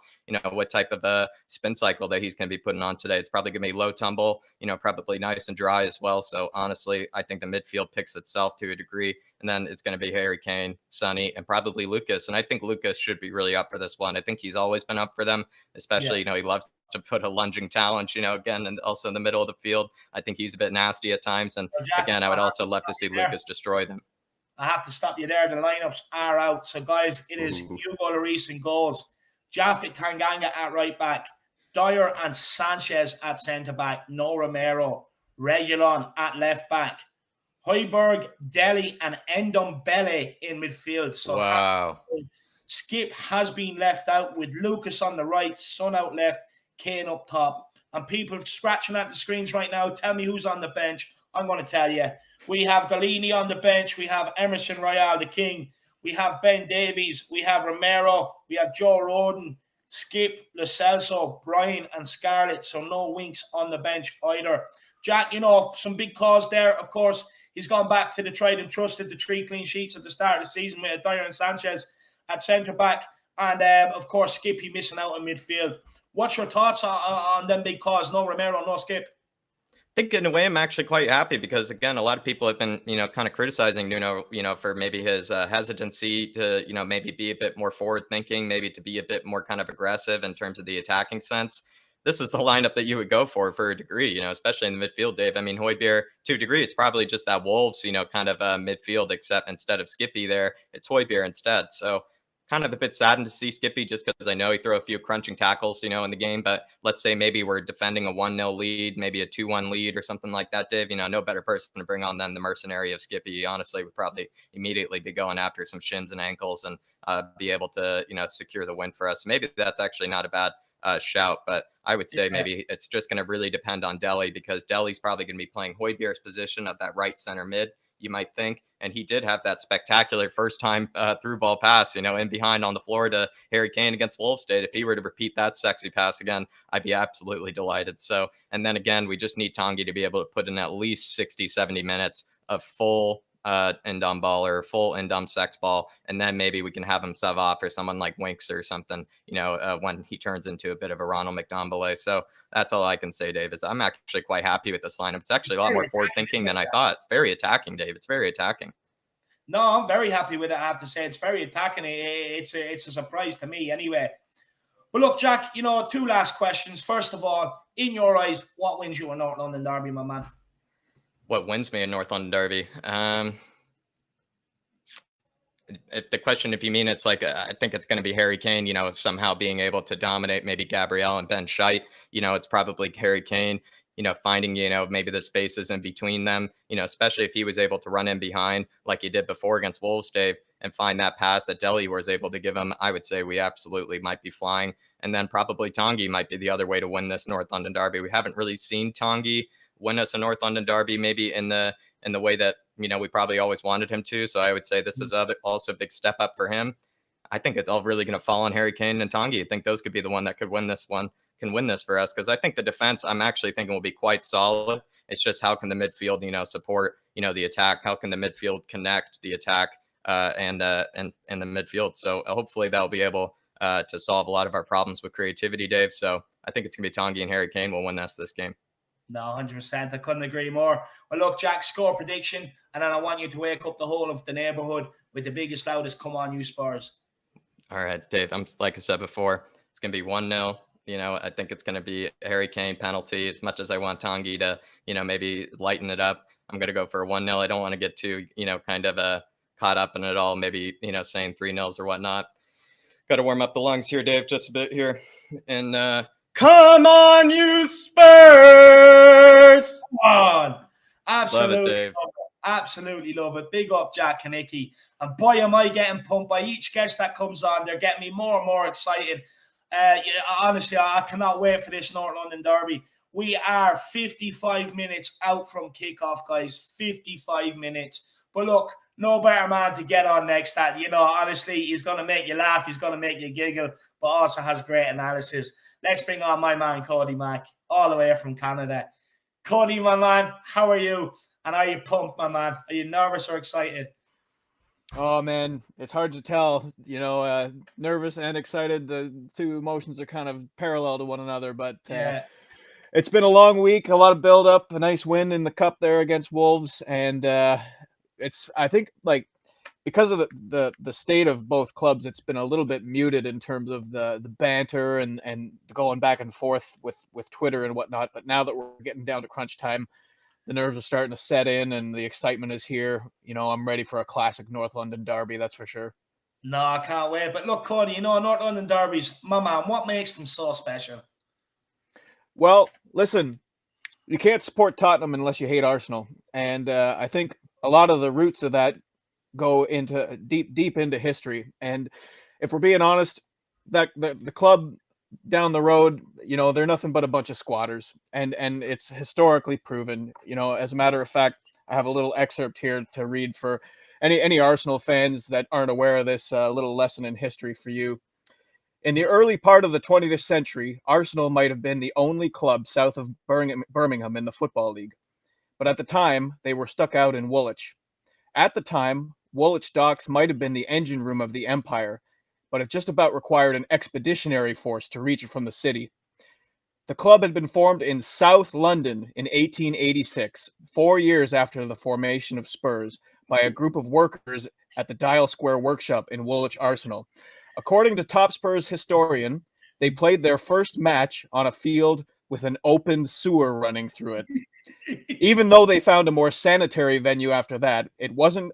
what type of a spin cycle that he's going to be putting on today. It's probably going to be low tumble, probably nice and dry as well. So honestly, I think the midfield picks itself to a degree. And then it's going to be Harry Kane, Sonny, and probably Lucas. And I think Lucas should be really up for this one. I think he's always been up for them, especially, he loves to put a lunging challenge, again, and also in the middle of the field. I think he's a bit nasty at times. And Jack, again, I would also love to see Lucas destroy them. I have to stop you there. The lineups are out. So, guys, it is Hugo Lloris in goals, Japhet Tanganga at right back, Dyer and Sanchez at centre back, no Romero, Reguilon at left back, Højbjerg, Dele, and Ndombele in midfield. So, wow. Skip has been left out with Lucas on the right, Son out left, Kane up top. And people scratching at the screens right now, tell me who's on the bench. I'm going to tell you. We have Galini on the bench. We have Emerson Royale, the king. We have Ben Davies. We have Romero. We have Joe Rodon, Skip, Lo Celso, Brian, and Scarlett. So no Winks on the bench either. Jack, some big calls there. Of course, he's gone back to the tried and trusted, the 3 clean sheets at the start of the season with Dyer and Sanchez at centre-back. And, of course, Skippy missing out in midfield. What's your thoughts on them big calls? No Romero, no Skip. I think in a way I'm actually quite happy because again, a lot of people have been, kind of criticizing Nuno, for maybe his hesitancy to, maybe be a bit more forward thinking, maybe to be a bit more kind of aggressive in terms of the attacking sense. This is the lineup that you would go for a degree, especially in the midfield, Dave. I mean, Højbjerg, to a degree, it's probably just that Wolves, kind of midfield, except instead of Skippy there, it's Højbjerg instead. So kind of a bit saddened to see Skippy just because I know he threw a few crunching tackles, in the game. But let's say maybe we're defending a 1-0 lead, maybe a 2-1 lead or something like that, Dave. No better person to bring on than the mercenary of Skippy. Honestly, would probably immediately be going after some shins and ankles and be able to, secure the win for us. Maybe that's actually not a bad shout, but I would say maybe it's just going to really depend on Dele because Dele's probably going to be playing Højbjerg's position at that right center mid, you might think. And he did have that spectacular first time through ball pass, in behind on the floor to Harry Kane against Wolves State. If he were to repeat that sexy pass again, I'd be absolutely delighted. So, and then again, we just need Tanguy to be able to put in at least 60, 70 minutes of full Ndom ball or full Ndom sex ball, and then maybe we can have him sub off for someone like Winks or something, when he turns into a bit of a Ronald McDombele. So that's all I can say, Dave, is I'm actually quite happy with this lineup. It's actually a lot more forward thinking than I thought. It's very attacking, Dave. It's very attacking. No, I'm very happy with it, I have to say. It's very attacking. It's a surprise to me anyway. But look, Jack, 2 last questions. First of all, in your eyes, what wins you a North London derby, my man? What wins me a North London derby? If the question, if you mean it's like, I think it's going to be Harry Kane, somehow being able to dominate maybe Gabriel and Ben Scheidt, it's probably Harry Kane, finding, maybe the spaces in between them, especially if he was able to run in behind like he did before against Wolves, Dave, and find that pass that Dele was able to give him. I would say we absolutely might be flying. And then probably Tanguy might be the other way to win this North London derby. We haven't really seen Tanguy win us a North London derby, maybe in the way that, we probably always wanted him to. So I would say this is also a big step up for him. I think it's all really going to fall on Harry Kane and Tanguy. I think those could be the one that could win this one, can win this for us. Because I think the defense, I'm actually thinking will be quite solid. It's just how can the midfield, support, the attack? How can the midfield connect the attack and the midfield? So hopefully that'll be able to solve a lot of our problems with creativity, Dave. So I think it's going to be Tanguy and Harry Kane will win us this game. No, 100%. I couldn't agree more. Well, look, Jack, score prediction, and then I want you to wake up the whole of the neighbourhood with the biggest, loudest, come on, you Spurs. All right, Dave, like I said before, it's going to be 1-0. I think it's going to be Harry Kane penalty. As much as I want Tanguy to, maybe lighten it up, I'm going to go for a 1-0. I don't want to get too, kind of caught up in it all, maybe, saying 3-0s or whatnot. Got to warm up the lungs here, Dave, just a bit here. And come on, you Spurs! Come on. Absolutely love it, Dave. Absolutely love it. Big up, Jack Kanicki. And boy, am I getting pumped by each guest that comes on. They're getting me more and more excited. Honestly, I cannot wait for this North London derby. We are 55 minutes out from kickoff, guys. 55 minutes. But look, no better man to get on next. That, honestly, he's going to make you laugh. He's going to make you giggle, but also has great analysis. Let's bring on my man, Cody Mack, all the way from Canada. Cody, my man, how are you? And are you pumped, my man? Are you nervous or excited? Oh man, it's hard to tell. Nervous and excited. The two emotions are kind of parallel to one another, but Yeah. it's been a long week, a lot of build up, a nice win in the cup there against Wolves, and I think like because of the state of both clubs, it's been a little bit muted in terms of the banter and going back and forth with Twitter and whatnot. But now that we're getting down to crunch time, the nerves are starting to set in and the excitement is here. I'm ready for a classic North London derby, that's for sure. No, I can't wait. But look, Cody, North London derbies, my man, what makes them so special? Well, listen, you can't support Tottenham unless you hate Arsenal, and I think a lot of the roots of that go into deep into history. And if we're being honest, that the club down the road, they're nothing but a bunch of squatters, and it's historically proven. As a matter of fact, I have a little excerpt here to read for any Arsenal fans that aren't aware of this. Little lesson in history for you. In the early part of the 20th century, Arsenal might have been the only club south of Birmingham in the Football League. But at the time, they were stuck out in Woolwich. At the time, Woolwich Docks might have been the engine room of the empire, but it just about required an expeditionary force to reach it from the city. The club had been formed in South London in 1886, 4 years after the formation of Spurs, by a group of workers at the Dial Square workshop in Woolwich Arsenal. According to Top Spurs historian, they played their first match on a field with an open sewer running through it. Even though they found a more sanitary venue after that, it wasn't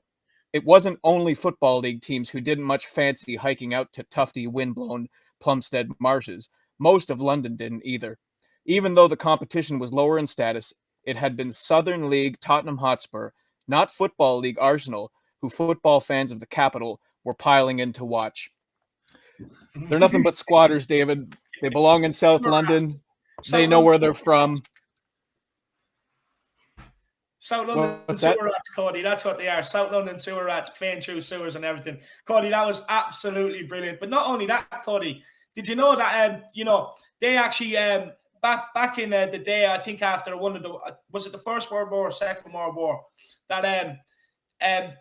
only Football League teams who didn't much fancy hiking out to tufty, windblown Plumstead marshes. Most of London didn't either. Even though the competition was lower in status, it had been Southern League Tottenham Hotspur, not Football League Arsenal, who football fans of the capital were piling in to watch. They're nothing but squatters, David. They belong in South London. They know where they're from. South London sewer rats, Cody. That's what they are. South London sewer rats playing through sewers and everything. Cody, that was absolutely brilliant. But not only that, Cody, did you know that they actually back in the day, I think after one of the was it the First World War or Second World War, that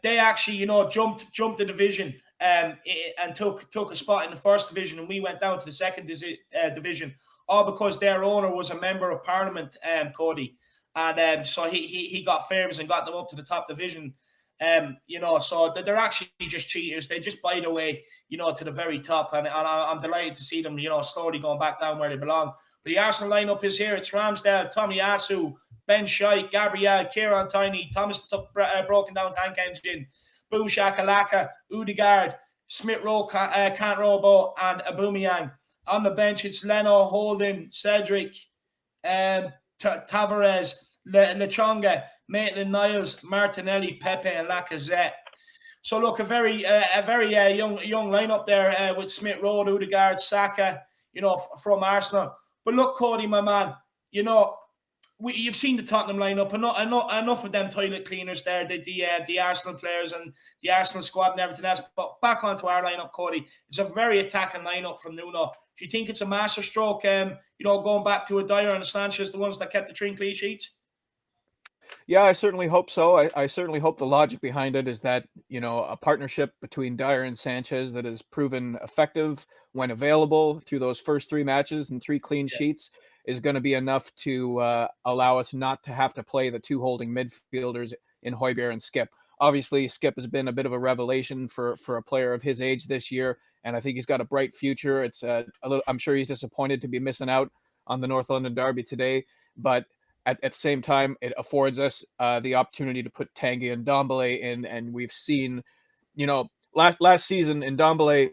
they actually jumped the division and took a spot in the first division, and we went down to the second division, all because their owner was a member of Parliament, Cody. And so he got favors and got them up to the top division. So they're actually just cheaters. They just bite away, to the very top. And I'm delighted to see them, slowly going back down where they belong. But the Arsenal lineup is here. It's Ramsdale, Tommy Asu, Ben Scheich, Gabriel, Kieran Tierney, Thomas the broken down tank engine, Boo Shakalaka, Odegaard, Smith Rowe, Kant Robo, and Aubameyang. On the bench, it's Leno, Holden, Cedric, Tavares, Lechonga, Maitland-Niles, Martinelli, Pepe, and Lacazette. So look, a very young lineup there with Smith Rowe, Odegaard, Saka, from Arsenal. But look, Cody, my man, you've seen the Tottenham lineup, enough of them toilet cleaners there, the Arsenal players and the Arsenal squad and everything else. But back onto our lineup, Cody. It's a very attacking lineup from Nuno. Do you think it's a masterstroke, going back to Dyer and Sanchez, the ones that kept the 3 clean sheets? Yeah, I certainly hope so. I certainly hope the logic behind it is that, a partnership between Dyer and Sanchez that has proven effective when available through those first 3 matches and 3 clean sheets is going to be enough to allow us not to have to play the 2 holding midfielders in Højbjerg and Skip. Obviously, Skip has been a bit of a revelation for a player of his age this year, and I think he's got a bright future. It's I'm sure he's disappointed to be missing out on the North London derby today, but at the same time, it affords us the opportunity to put Tanguy and Ndombele in, and we've seen, last season in Ndombele,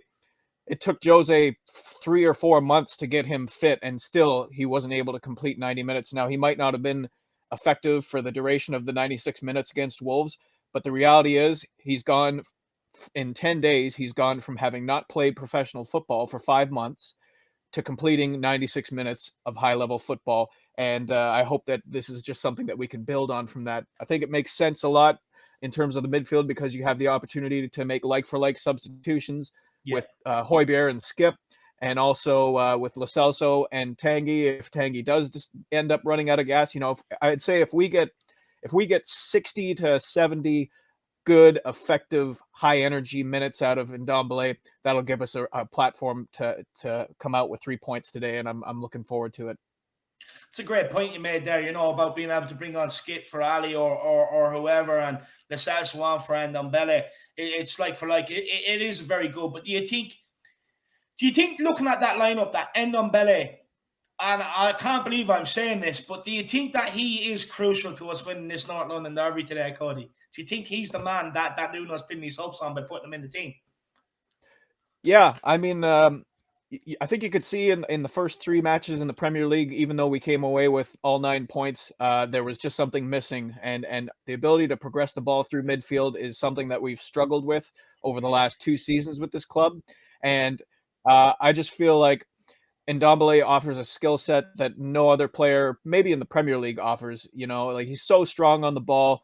it took Jose 3 or 4 months to get him fit, and still he wasn't able to complete 90 minutes. Now, he might not have been effective for the duration of the 96 minutes against Wolves, but the reality is he's gone in 10 days. He's gone from having not played professional football for 5 months to completing 96 minutes of high-level football. And I hope that this is just something that we can build on from that. I think it makes sense a lot in terms of the midfield because you have the opportunity to make like-for-like substitutions with Højbjerg and Skip, and also with Lo Celso and Tanguy. If Tanguy does just end up running out of gas, I'd say if we get 60 to 70 good, effective, high energy minutes out of Ndombele, that'll give us a platform to come out with 3 points today, and I'm looking forward to it. It's a great point you made there, about being able to bring on Skip for Ali or whoever, and Lascelles Swan for Ndombele. It's like for like. It is very good. But do you think looking at that lineup, that Ndombele, and I can't believe I'm saying this, but do you think that he is crucial to us winning this North London derby today, Cody? Do you think he's the man that Nuno's pinning his hopes on by putting him in the team? Yeah, I mean, I think you could see in the first 3 matches in the Premier League, even though we came away with all 9 points, there was just something missing, and the ability to progress the ball through midfield is something that we've struggled with over the last 2 seasons with this club, and I just feel like Ndombele offers a skill set that no other player, maybe in the Premier League, offers. Like he's so strong on the ball,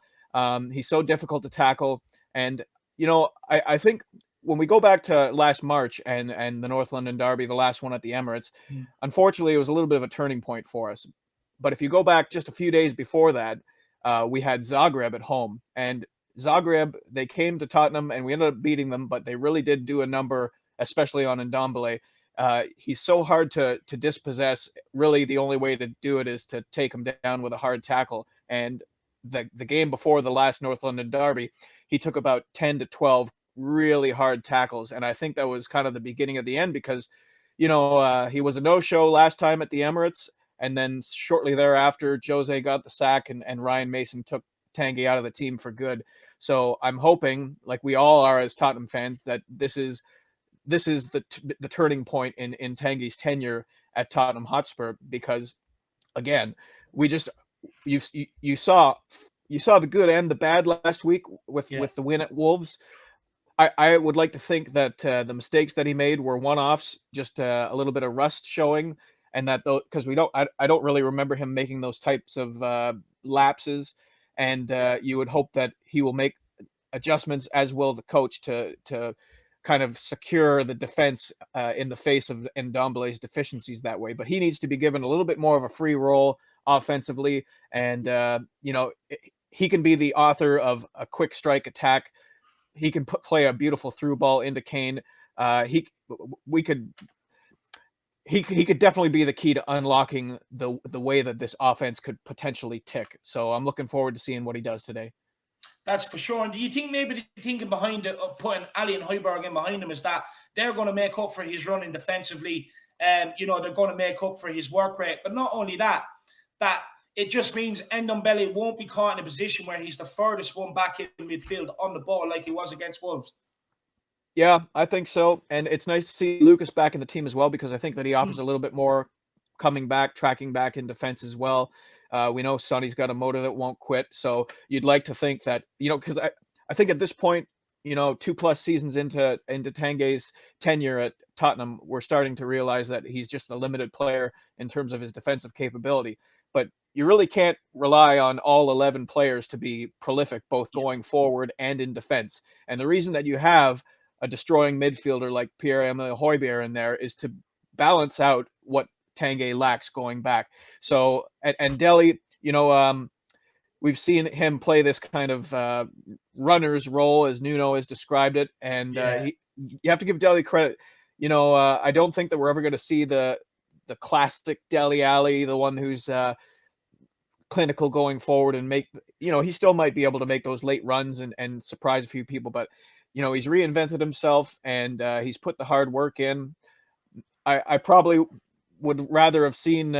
he's so difficult to tackle, and I think when we go back to last March and the North London derby, the last one at the Emirates, unfortunately, it was a little bit of a turning point for us. But if you go back just a few days before that, we had Zagreb at home, and Zagreb, they came to Tottenham and we ended up beating them, but they really did do a number, especially on Ndombele. He's so hard to dispossess. Really, the only way to do it is to take him down with a hard tackle. And the game before the last North London derby, he took about 10 to 12 really hard tackles, and I think that was kind of the beginning of the end because, he was a no-show last time at the Emirates, and then shortly thereafter, Jose got the sack, and Ryan Mason took Tanguy out of the team for good. So I'm hoping, like we all are as Tottenham fans, that this is the turning point in Tanguy's tenure at Tottenham Hotspur, because again, we just you saw the good and the bad last week with the win at Wolves. I would like to think that the mistakes that he made were one-offs, just a little bit of rust showing, and that because I don't really remember him making those types of lapses, and you would hope that he will make adjustments, as will the coach, to kind of secure the defense in the face of Ndombele's deficiencies that way. But he needs to be given a little bit more of a free role offensively, and he can be the author of a quick strike attack. He can play a beautiful through ball into Kane. He could definitely be the key to unlocking the way that this offense could potentially tick. So I'm looking forward to seeing what he does today. That's for sure. And do you think maybe the thinking behind it, putting Ali and Højbjerg in behind him, is that they're going to make up for his running defensively? They're going to make up for his work rate. But not only that it just means Ndombele won't be caught in a position where he's the furthest one back in midfield on the ball like he was against Wolves. Yeah, I think so. And it's nice to see Lucas back in the team as well, because I think that he offers a little bit more coming back, tracking back in defense as well. We know Sonny's got a motor that won't quit. So you'd like to think that, because I think at this point, 2+ seasons into Tanguy's tenure at Tottenham, we're starting to realize that he's just a limited player in terms of his defensive capability. But you really can't rely on all 11 players to be prolific, both going forward and in defense. And the reason that you have a destroying midfielder like Pierre-Emile Højbjerg in there is to balance out what Tanguy lacks going back. So, and Dele, we've seen him play this kind of runner's role, as Nuno has described it. And you have to give Dele credit. I don't think that we're ever going to see the classic Dele Alli, the one who's clinical going forward and make, he still might be able to make those late runs and surprise a few people, but he's reinvented himself, and he's put the hard work in. I probably would rather have seen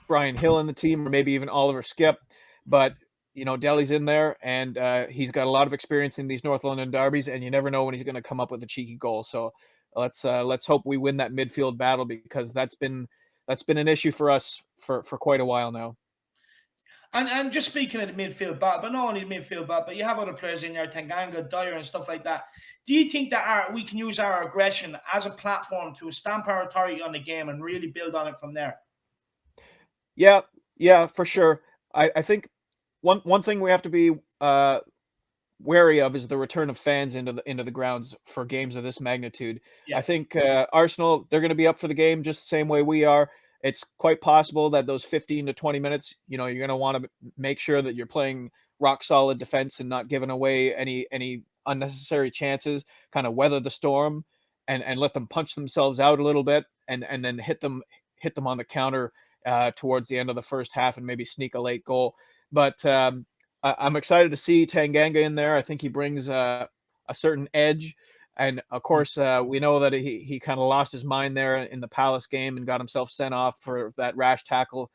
Brian Hill in the team, or maybe even Oliver Skip, but Dele's in there, and he's got a lot of experience in these North London derbies, and you never know when he's going to come up with a cheeky goal. So let's hope we win that midfield battle, because that's been an issue for us for quite a while now. And just speaking of the midfield battle, but not only the midfield battle, but you have other players in there, Tanganga, Dyer, and stuff like that. Do you think that we can use our aggression as a platform to stamp our authority on the game and really build on it from there? Yeah, for sure. I think one thing we have to be wary of is the return of fans into the grounds for games of this magnitude. Yeah. I think Arsenal, they're going to be up for the game just the same way we are. It's quite possible that those 15 to 20 minutes, you're going to want to make sure that you're playing rock solid defense and not giving away any unnecessary chances, kind of weather the storm and let them punch themselves out a little bit and then hit them on the counter towards the end of the first half and maybe sneak a late goal. But I'm excited to see Tanganga in there. I think he brings a certain edge. And of course, we know that he kind of lost his mind there in the Palace game and got himself sent off for that rash tackle,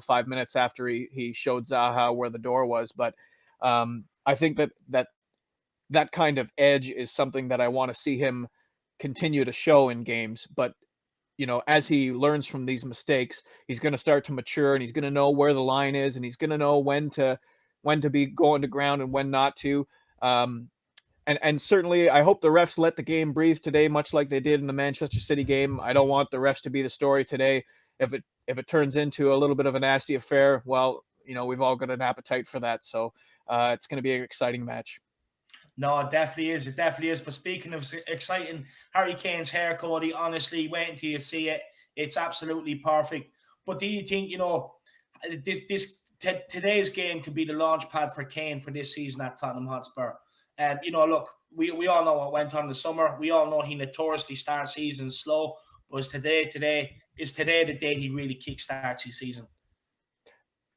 5 minutes after he showed Zaha where the door was. But I think that kind of edge is something that I want to see him continue to show in games. But as he learns from these mistakes, he's going to start to mature and he's going to know where the line is and he's going to know when to be going to ground and when not to. And certainly, I hope the refs let the game breathe today, much like they did in the Manchester City game. I don't want the refs to be the story today. If it turns into a little bit of a nasty affair, well, we've all got an appetite for that. So it's going to be an exciting match. No, it definitely is. It definitely is. But speaking of exciting, Harry Kane's hair, Cody, honestly, wait until you see it. It's absolutely perfect. But do you think, today's game could be the launch pad for Kane for this season at Tottenham Hotspur? And, look, we all know what went on in the summer. We all know he notoriously starts seasons slow. But is today the day he really kickstarts his season?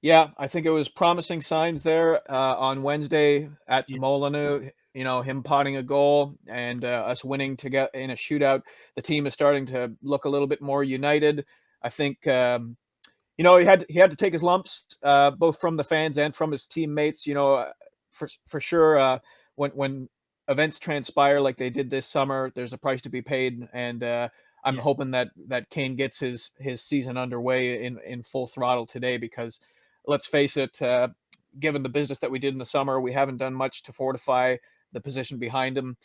Yeah, I think it was promising signs there on Wednesday at the Molineux. Him potting a goal and us winning to get in a shootout. The team is starting to look a little bit more united. I think he had to take his lumps both from the fans and from his teammates. For sure, when events transpire like they did this summer, there's a price to be paid, and I'm hoping that Kane gets his season underway in full throttle today because. Let's face it, given the business that we did in the summer, we haven't done much to fortify the position behind him.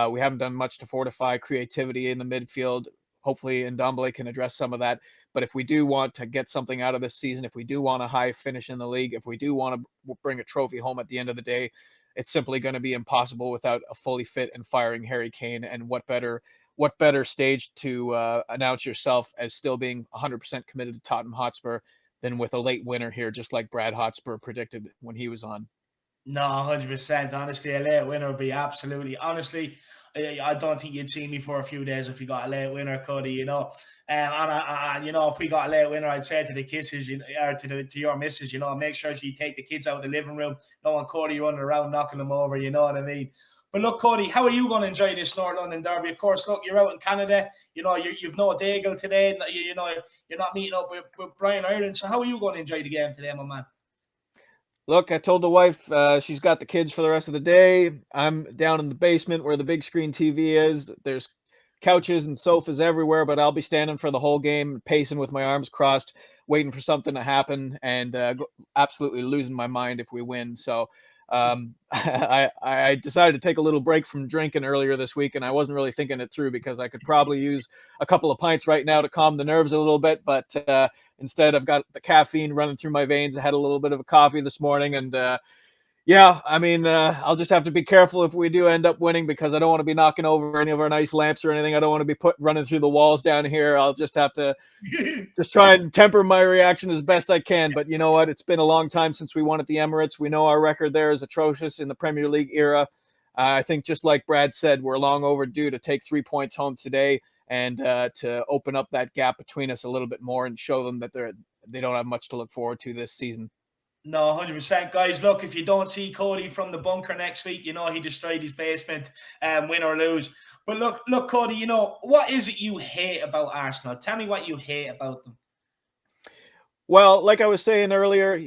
We haven't done much to fortify creativity in the midfield. Hopefully, Ndombele can address some of that. But if we do want to get something out of this season, if we do want a high finish in the league, if we do want to bring a trophy home at the end of the day, it's simply going to be impossible without a fully fit and firing Harry Kane. And what better stage to announce yourself as still being 100% committed to Tottenham Hotspur than with a late winner here, just like Brad Hotspur predicted when he was on. No, 100%. Honestly, a late winner would be absolutely. Honestly, I don't think you'd see me for a few days if we got a late winner, Cody. And if we got a late winner, I'd say to the kisses, or to your missus, make sure you take the kids out of the living room. Don't want Cody running around knocking them over. You know what I mean? But look, Cody, how are you going to enjoy this North London derby? Of course, look, you're out in Canada. You've no Daigle today. You're not meeting up with Brian Ireland. So how are you going to enjoy the game today, my man? Look, I told the wife she's got the kids for the rest of the day. I'm down in the basement where the big screen TV is. There's couches and sofas everywhere, but I'll be standing for the whole game, pacing with my arms crossed, waiting for something to happen, and absolutely losing my mind if we win. So I decided to take a little break from drinking earlier this week, and I wasn't really thinking it through because I could probably use a couple of pints right now to calm the nerves a little bit, but instead I've got the caffeine running through my veins. I had a little bit of a coffee this morning, and I'll just have to be careful if we do end up winning because I don't want to be knocking over any of our nice lamps or anything. I don't want to be running through the walls down here. I'll just have to just try and temper my reaction as best I can. But you know what? It's been a long time since we won at the Emirates. We know our record there is atrocious in the Premier League era. I think just like Brad said, we're long overdue to take 3 points home today and to open up that gap between us a little bit more and show them that they don't have much to look forward to this season. No, 100%. Guys, look, if you don't see Cody from the bunker next week, he destroyed his basement, win or lose. But look, Cody, what is it you hate about Arsenal? Tell me what you hate about them. Well, like I was saying earlier,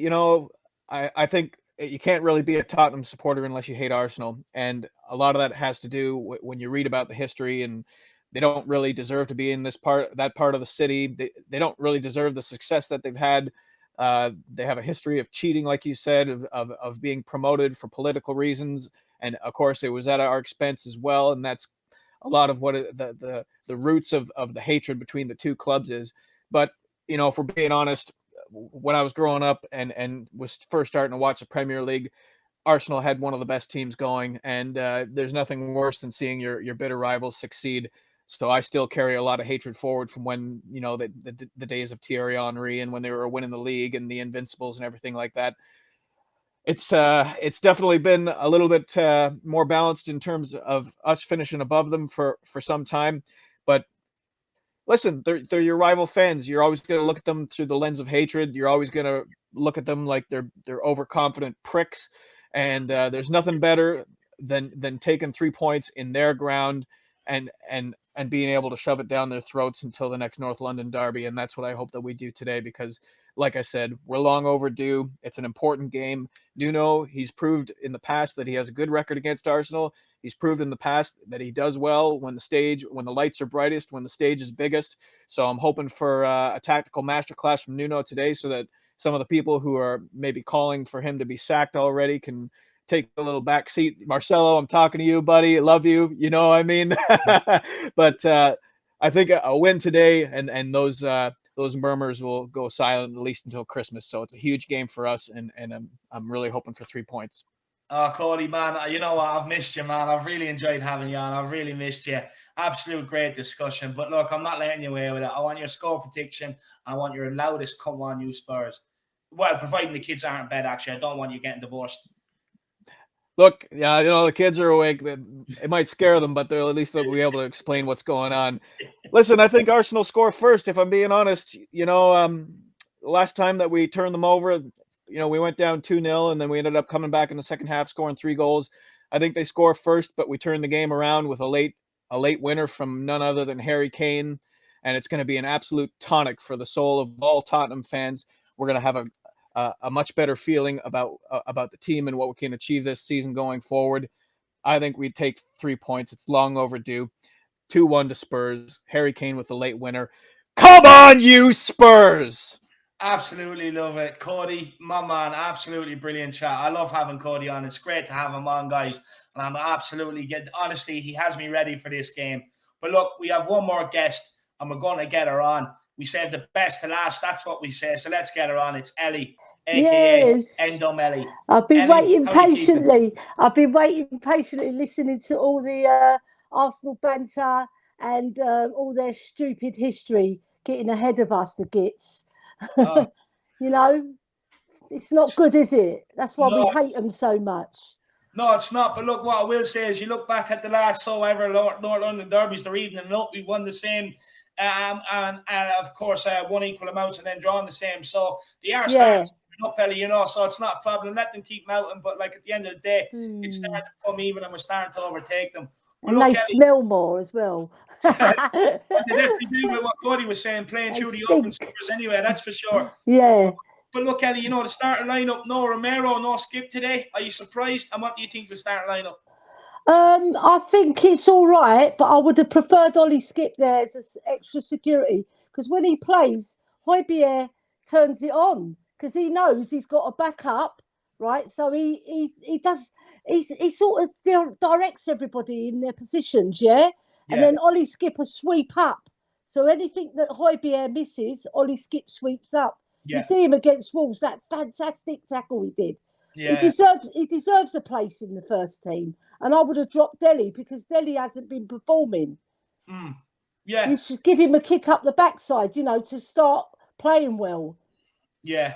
I think you can't really be a Tottenham supporter unless you hate Arsenal. And a lot of that has to do when you read about the history, and they don't really deserve to be in that part of the city. They don't really deserve the success that they've had. They have a history of cheating, like you said, of being promoted for political reasons. And of course, it was at our expense as well. And that's a lot of what the roots of the hatred between the two clubs is. But, if we're being honest, when I was growing up and was first starting to watch the Premier League, Arsenal had one of the best teams going. And there's nothing worse than seeing your bitter rivals succeed. So I still carry a lot of hatred forward from when, the days of Thierry Henry and when they were winning the league and the Invincibles and everything like that. it's definitely been a little bit more balanced in terms of us finishing above them for some time. But listen, they're your rival fans. You're always going to look at them through the lens of hatred. You're always going to look at them like they're overconfident pricks. And there's nothing better than taking 3 points in their ground and being able to shove it down their throats until the next North London derby. And that's what I hope that we do today, because like I said, we're long overdue. It's an important game. Nuno, he's proved in the past that he has a good record against Arsenal. He's proved in the past that he does well when the lights are brightest, when the stage is biggest. So I'm hoping for a tactical masterclass from Nuno today, so that some of the people who are maybe calling for him to be sacked already can take a little back seat. Marcelo, I'm talking to you, buddy. I love you. You know what I mean? But I think a win today and those murmurs will go silent at least until Christmas. So it's a huge game for us, and I'm really hoping for 3 points. Oh, Cody, man, you know what? I've missed you, man. I've really enjoyed having you on. I've really missed you. Absolute great discussion. But look, I'm not letting you away with it. I want your score prediction. I want your loudest come on, you Spurs. Well, providing the kids aren't in bed, actually. I don't want you getting divorced. Look, yeah, the kids are awake. It might scare them, but at least they'll be able to explain what's going on. Listen, I think Arsenal score first, if I'm being honest. Last time that we turned them over, we went down 2-0, and then we ended up coming back in the second half, scoring 3 goals. I think they score first, but we turned the game around with a late winner from none other than Harry Kane, and it's going to be an absolute tonic for the soul of all Tottenham fans. We're going to have a much better feeling about the team and what we can achieve this season going forward. I think we take 3 points. It's long overdue. 2-1 to Spurs. Harry Kane with the late winner. Come on, you Spurs! Absolutely love it. Cody, my man, absolutely brilliant chat. I love having Cody on. It's great to have him on, guys. And I'm absolutely honestly, he has me ready for this game. But look, we have one more guest, and we're going to get her on. We saved the best to last. That's what we say. So let's get her on. It's Ellie, a.k.a. Endom Ellie. I've been Ellie, waiting patiently. I've been waiting patiently, listening to all the Arsenal banter and all their stupid history getting ahead of us, the gits. It's not good, is it? That's why we hate them so much. No, it's not. But look, what I will say is, you look back at the last North London derbies, they're even and up. We've won the same, and of course, one equal amounts and then drawn the same. So they are starting up, Ellie, so it's not a problem. Let them keep mounting, but like at the end of the day, it's starting to come even, and we're starting to overtake them. But and look, they smell more as well. They definitely do with what Cody was saying, playing through the open scores anyway, that's for sure. Yeah. But look, Ellie, the starting lineup, no Romero, no Skip today. Are you surprised? And what do you think of the starting lineup? I think it's all right, but I would have preferred Ollie Skip there as extra security, because when he plays, Højbjerg turns it on because he knows he's got a backup, right? So he sort of directs everybody in their positions, yeah? And then Ollie Skip will sweep up. So anything that Højbjerg misses, Ollie Skip sweeps up. Yeah. You see him against Wolves, that fantastic tackle he did. Yeah. He deserves a place in the first team. And I would have dropped Dele because Dele hasn't been performing. Yeah. You should give him a kick up the backside, to start playing well. Yeah.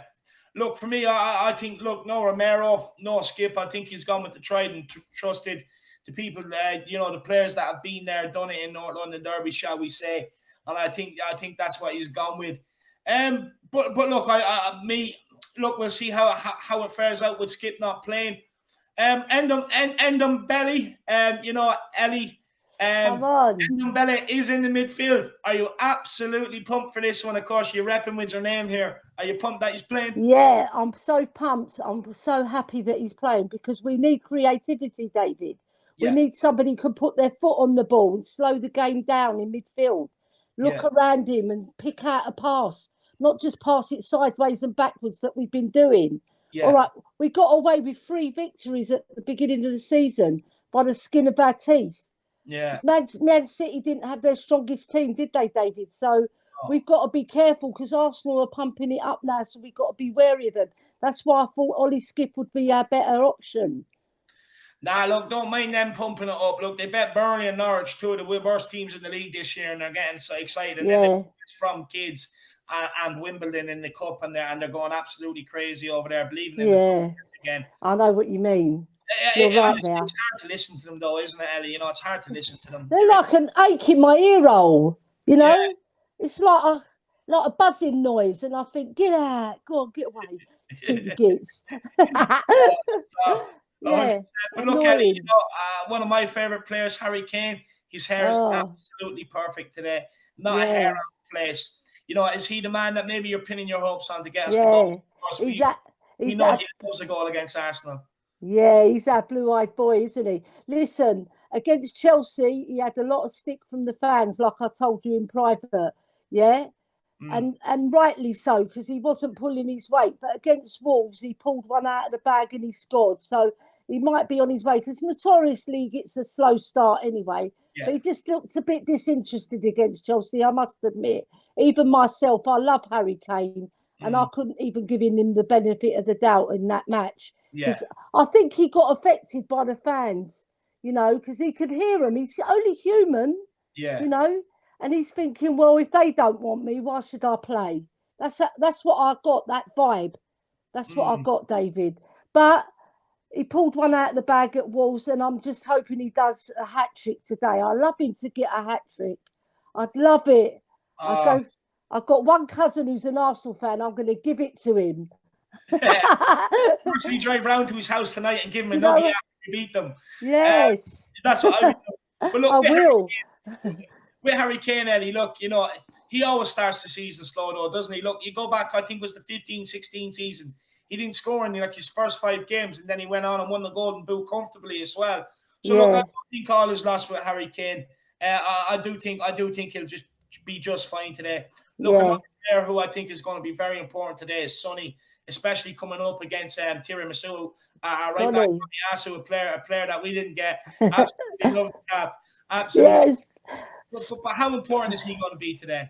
Look, for me, I think, no Romero, no Skip. I think he's gone with the tried and trusted. The people, the players that have been there, done it in North London derby, shall we say. And I think that's what he's gone with. But look, we'll see how it fares out with Skip not playing. Endom Belly, Ellie. Come on. Endom Belly is in the midfield. Are you absolutely pumped for this one? Of course, you're repping with your name here. Are you pumped that he's playing? Yeah, I'm so pumped. I'm so happy that he's playing because we need creativity, David. We need somebody who can put their foot on the ball and slow the game down in midfield. Look around him and pick out a pass, not just pass it sideways and backwards that we've been doing. Yeah. All right, we got away with 3 victories at the beginning of the season by the skin of our teeth. Yeah. Man City didn't have their strongest team, did they, David? So we've got to be careful because Arsenal are pumping it up now, so we've got to be wary of them. That's why I thought Ollie Skip would be our better option. Nah, look, don't mind them pumping it up. Look, they bet Burnley and Norwich, 2 of the worst teams in the league this year, and they're getting so excited. And then it's from kids and Wimbledon in the cup, and they're going absolutely crazy over there, believing in the again. I know what you mean. You're right there. It's hard to listen to them, though, isn't it, Ellie? You know, it's hard to listen to them. They're like an ache in my ear hole, you know? Yeah. It's like a buzzing noise, and I think, get out, go on, get away, stupid gits. Yeah, but look, Ellie, annoying. you know, one of my favourite players, Harry Kane, his hair is Oh, absolutely perfect today. Not a yeah, hair out of place. You know, is he the man that maybe you're pinning your hopes on to get us the yeah. goals? Of course, we He's know that. he loves a goal against Arsenal. Yeah, he's that blue-eyed boy, isn't he? Listen, against Chelsea, he had a lot of stick from the fans, like I told you in private. Yeah, and rightly so, because he wasn't pulling his weight. But against Wolves, he pulled one out of the bag and he scored. So he might be on his way, because notoriously he gets a slow start anyway. Yeah. But he just looked a bit disinterested against Chelsea, I must admit. Even myself, I love Harry Kane, and I couldn't even give him the benefit of the doubt in that match. Yeah. I think he got affected by the fans, you know, because he could hear them. He's only human, Yeah. you know, and he's thinking, well, if they don't want me, why should I play? That's what I got, that vibe. That's what I got, David. But he pulled one out of the bag at Wolves, and I'm just hoping he does a hat-trick today. I love him to get a hat-trick. I'd love it. I've got one cousin who's an Arsenal fan. I'm going to give it to him. Actually drive round to his house tonight and give him a nugget after we beat them. Yes. That's what I would do. But look, I will. With Harry Kane, Ellie, look, you know, he always starts the season slow, though, doesn't he? Look, you go back, I think it was the 15-16 season. He didn't score in like his first 5 games, and then he went on and won the Golden Boot comfortably as well. So look, I don't think all is lost with Harry Kane. I do think he'll just be just fine today. Look, another player who I think is going to be very important today is Sonny, especially coming up against Tiramisu, right back from the Asu, a player that we didn't get. Absolutely love the cap. Absolutely. Yes. But how important is he going to be today?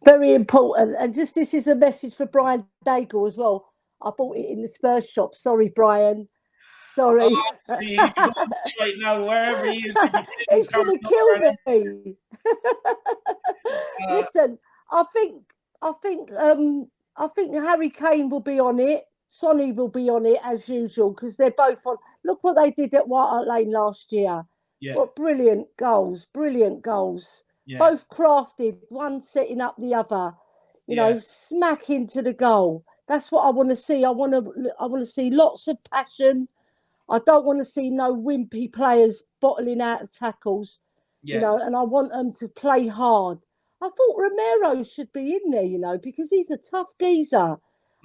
Very important. And just this is a message for Brian Daigle as well. I bought it in the Spurs shop. Sorry, Brian. Sorry. He's right now, wherever he is. He's going to kill me. Listen, I think Harry Kane will be on it. Sonny will be on it as usual, because they're both on. Look what they did at White Hart Lane last year. Yeah. What brilliant goals. Yeah. Both crafted, one setting up the other. You know, smack into the goal. That's what I want to see. I want to see lots of passion. I don't want to see no wimpy players bottling out of tackles. You know, and I want them to play hard. I thought Romero should be in there, you know, because he's a tough geezer.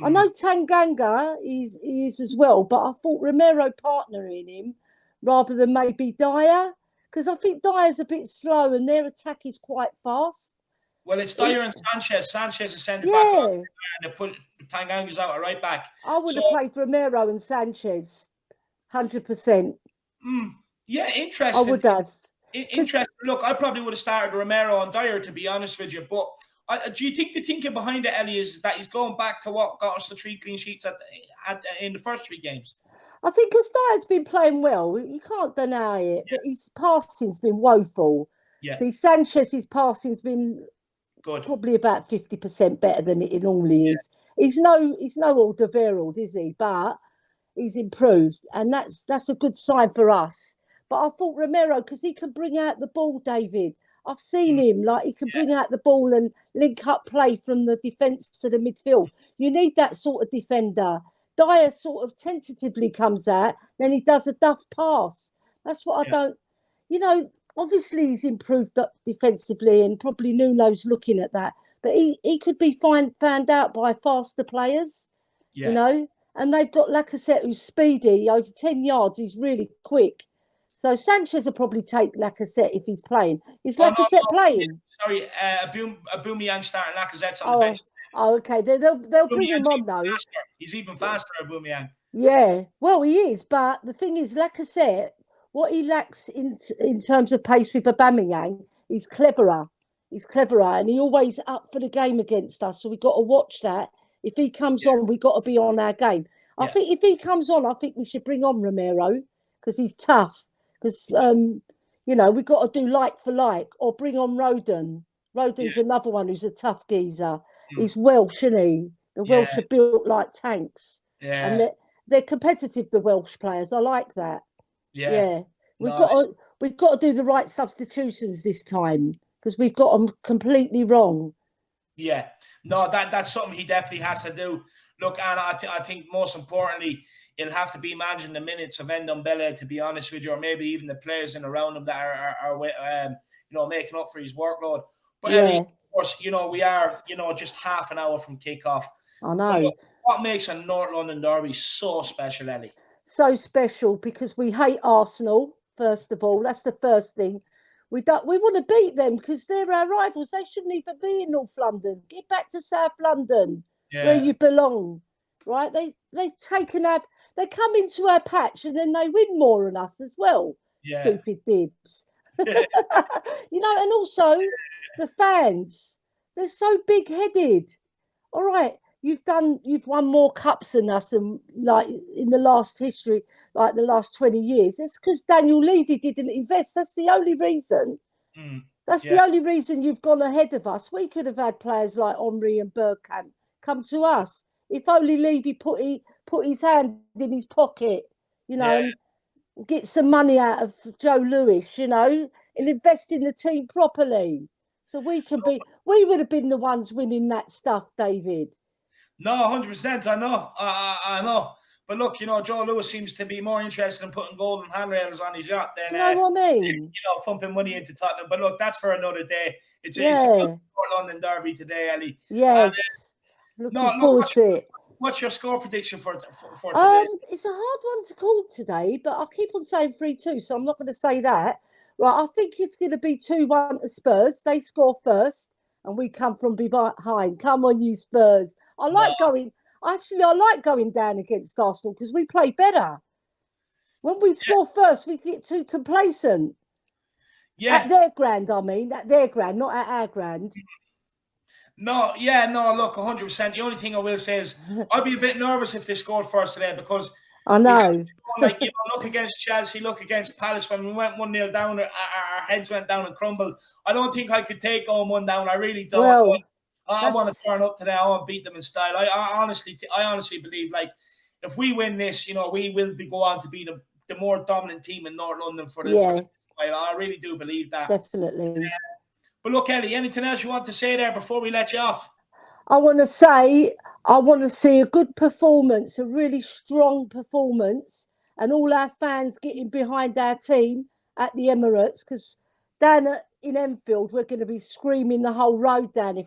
I know Tanganga is as well, but I thought Romero partnering him rather than maybe Dyer, because I think Dyer's a bit slow and their attack is quite fast. Well, it's Dyer and Sanchez. Sanchez is centre back, and they put Tanganga's out at right back. I would have played Romero and Sanchez, 100%. Yeah, interesting. I would have. Interesting. Look, I probably would have started Romero and Dyer, to be honest with you. But do you think the thinking behind it, Ellie, is that he's going back to what got us the 3 clean sheets in the first 3 games? I think because Dyer's been playing well, you can't deny it. But his passing's been woeful. Yeah. See, Sanchez's passing's been good, probably about 50% better than it normally is. He's no Alderweireld, is he? But he's improved, and that's a good sign for us. But I thought Romero, because he can bring out the ball, David. I've seen him, like he can bring out the ball and link up play from the defence to the midfield. You need that sort of defender. Dyer sort of tentatively comes out, then he does a duff pass. That's what I don't, you know, obviously he's improved defensively, and probably Nuno's looking at that. But he could be found out by faster players, you know. And they've got Lacazette, who's speedy, over 10 yards. He's really quick. So Sanchez will probably take Lacazette if he's playing. Is Lacazette playing? Sorry, Aubameyang starting, Lacazette's on the bench. Oh, okay. They'll bring him on, though. He's even faster, Aubameyang. Yeah, well, he is. But the thing is, Lacazette, what he lacks in terms of pace with Aubameyang, he's cleverer. And he always up for the game against us. So we've got to watch that. If he comes on, we've got to be on our game. I think if he comes on, I think we should bring on Romero, because he's tough. Because, you know, we've got to do like for like, or bring on Rodon. Rodon's another one who's a tough geezer. He's Welsh, isn't he? The Welsh are built like tanks. Yeah. And they're competitive. The Welsh players, I like that. Yeah. Yeah, we've No, got to do the right substitutions this time because we've got them completely wrong. yeah. No, that's something he definitely has to do. Look, and I think most importantly, it'll have to be managing the minutes of Ndombele, to be honest with you, or maybe even the players in around him that are making up for his workload. But Ellie, Yeah, of course, we are, just half an hour from kickoff. I But know. look, what makes a North London derby so special, Ellie? So special because we hate Arsenal. First of all, that's the first thing. We want to beat them because they're our rivals. They shouldn't even be in North London. Get back to South London, where Yeah, you belong. Right? They've taken they come into our patch and then they win more than us as well. yeah, Stupid dibs. yeah, And also the fans. They're so big headed. All right, you've won more cups than us, and like in the last history, like the last 20 years. It's because Daniel Levy didn't invest. That's the only reason. That's yeah, the only reason you've gone ahead of us. We could have had players like Henry and Bergkamp come to us if only Levy put his hand in his pocket, yeah. and get some money out of Joe Lewis, and invest in the team properly. So we would have been the ones winning that stuff, David. No, 100%. I know. I know. But look, Joe Lewis seems to be more interested in putting golden handrails on his yacht Do than, you know what I mean? pumping money into Tottenham. But look, that's for another day. It's a Yeah. North London derby today, Ellie. Yes. No, Looking look, forward to it. what's your score prediction for today? It's a hard one to call today, but I keep on saying 3-2, so I'm not going to say that. Right, I think it's going to be 2-1 to Spurs. They score first, and we come from behind. Come on, you Spurs! I like going down against Arsenal because we play better. When we score first, we get too complacent. Yeah. At their ground, I mean, at their ground, not at our ground. No, look, 100%. The only thing I will say is I'd be a bit nervous if they scored first today because I know. look against Chelsea, look against Palace when we went 1-0 down, our heads went down and crumbled. I don't think I could take on 1 down. I really don't. Well, I want to turn up today. I want to beat them in style. I honestly believe, like, if we win this, we will go on to be the more dominant team in North London for the while. I really do believe that. Definitely. But look, Ellie, anything else you want to say there before we let you off? I want to see a good performance, a really strong performance, and all our fans getting behind our team at the Emirates because down in Enfield, we're going to be screaming the whole road down.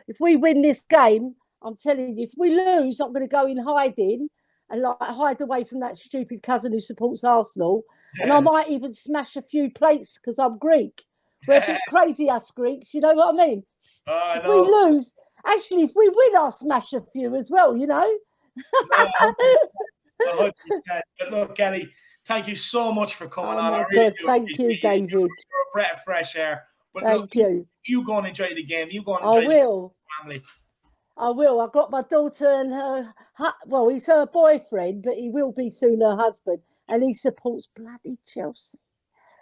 If we win this game, I'm telling you, if we lose, I'm going to go in hiding and hide away from that stupid cousin who supports Arsenal. And I might even smash a few plates because I'm Greek. We're a bit crazy, us Greeks. You know what I mean? I if know. we lose, actually, if we win, I'll smash a few as well. No, 100%. But look, Kelly, thank you so much for coming on. My I really God, do. thank you, David. You're a breath of fresh air. But thank you. You go and enjoy the game. You go and I enjoy will. the family. I will. I've got my daughter and her. Well, he's her boyfriend, but he will be soon her husband, and he supports bloody Chelsea.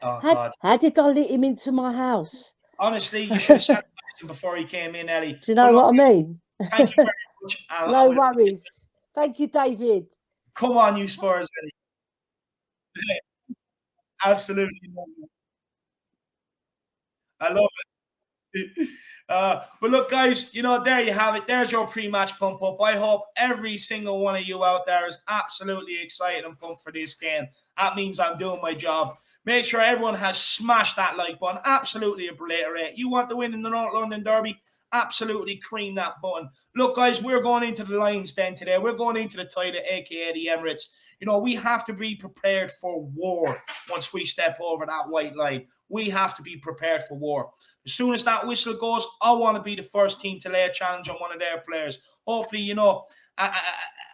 Oh God! How did I let him into my house? Honestly, you should have said that before he came in, Ellie. Do you know what I mean? Thank you very much. No worries. Thank you, David. Come on, you Spurs, Ellie. Absolutely. I love it. But look, guys, there you have it. There's your pre-match pump up. I hope every single one of you out there is absolutely excited and pumped for this game. That means I'm doing my job. Make sure everyone has smashed that like button. Absolutely obliterate. You want to win in the North London Derby? Absolutely cream that button. Look, guys, we're going into the Lions Den today. We're going into the toilet, aka the Emirates. We have to be prepared for war once we step over that white line. We have to be prepared for war. As soon as that whistle goes, I want to be the first team to lay a challenge on one of their players. Hopefully, a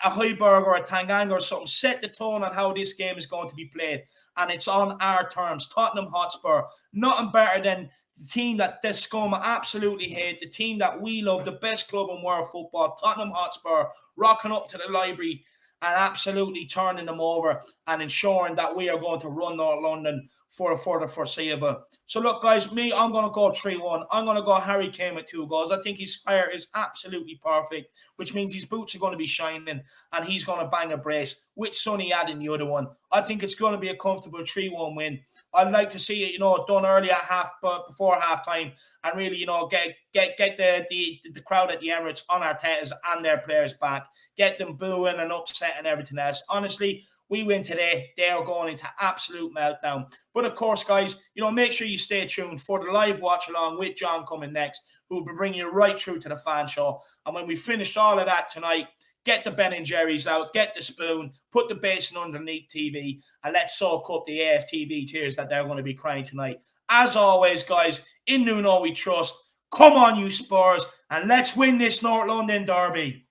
Højbjerg or a Tanganga or something set the tone on how this game is going to be played. And it's on our terms. Tottenham Hotspur, nothing better than the team that this scum absolutely hate, the team that we love, the best club in world football, Tottenham Hotspur, rocking up to the library and absolutely turning them over and ensuring that we are going to run North London for the foreseeable. So look, guys, I'm going to go 3-1. I'm going to go Harry Kane with 2 goals. I think his fire is absolutely perfect, which means his boots are going to be shining and he's going to bang a brace. with Sonny adding the other one. I think it's going to be a comfortable 3-1 win. I'd like to see it, done early at before halftime, and really, get the crowd at the Emirates on Arteta's and their players back, get them booing and upset and everything else. Honestly, we win today, they are going into absolute meltdown. But of course, guys, make sure you stay tuned for the live watch along with John coming next, who will be bringing you right through to the fan show. And when we finished all of that tonight, get the Ben and Jerry's out, get the spoon, put the basin underneath TV, and let's soak up the AFTV tears that they're going to be crying tonight. As always, guys, in Nuno we trust. Come on, you Spurs, and let's win this North London derby.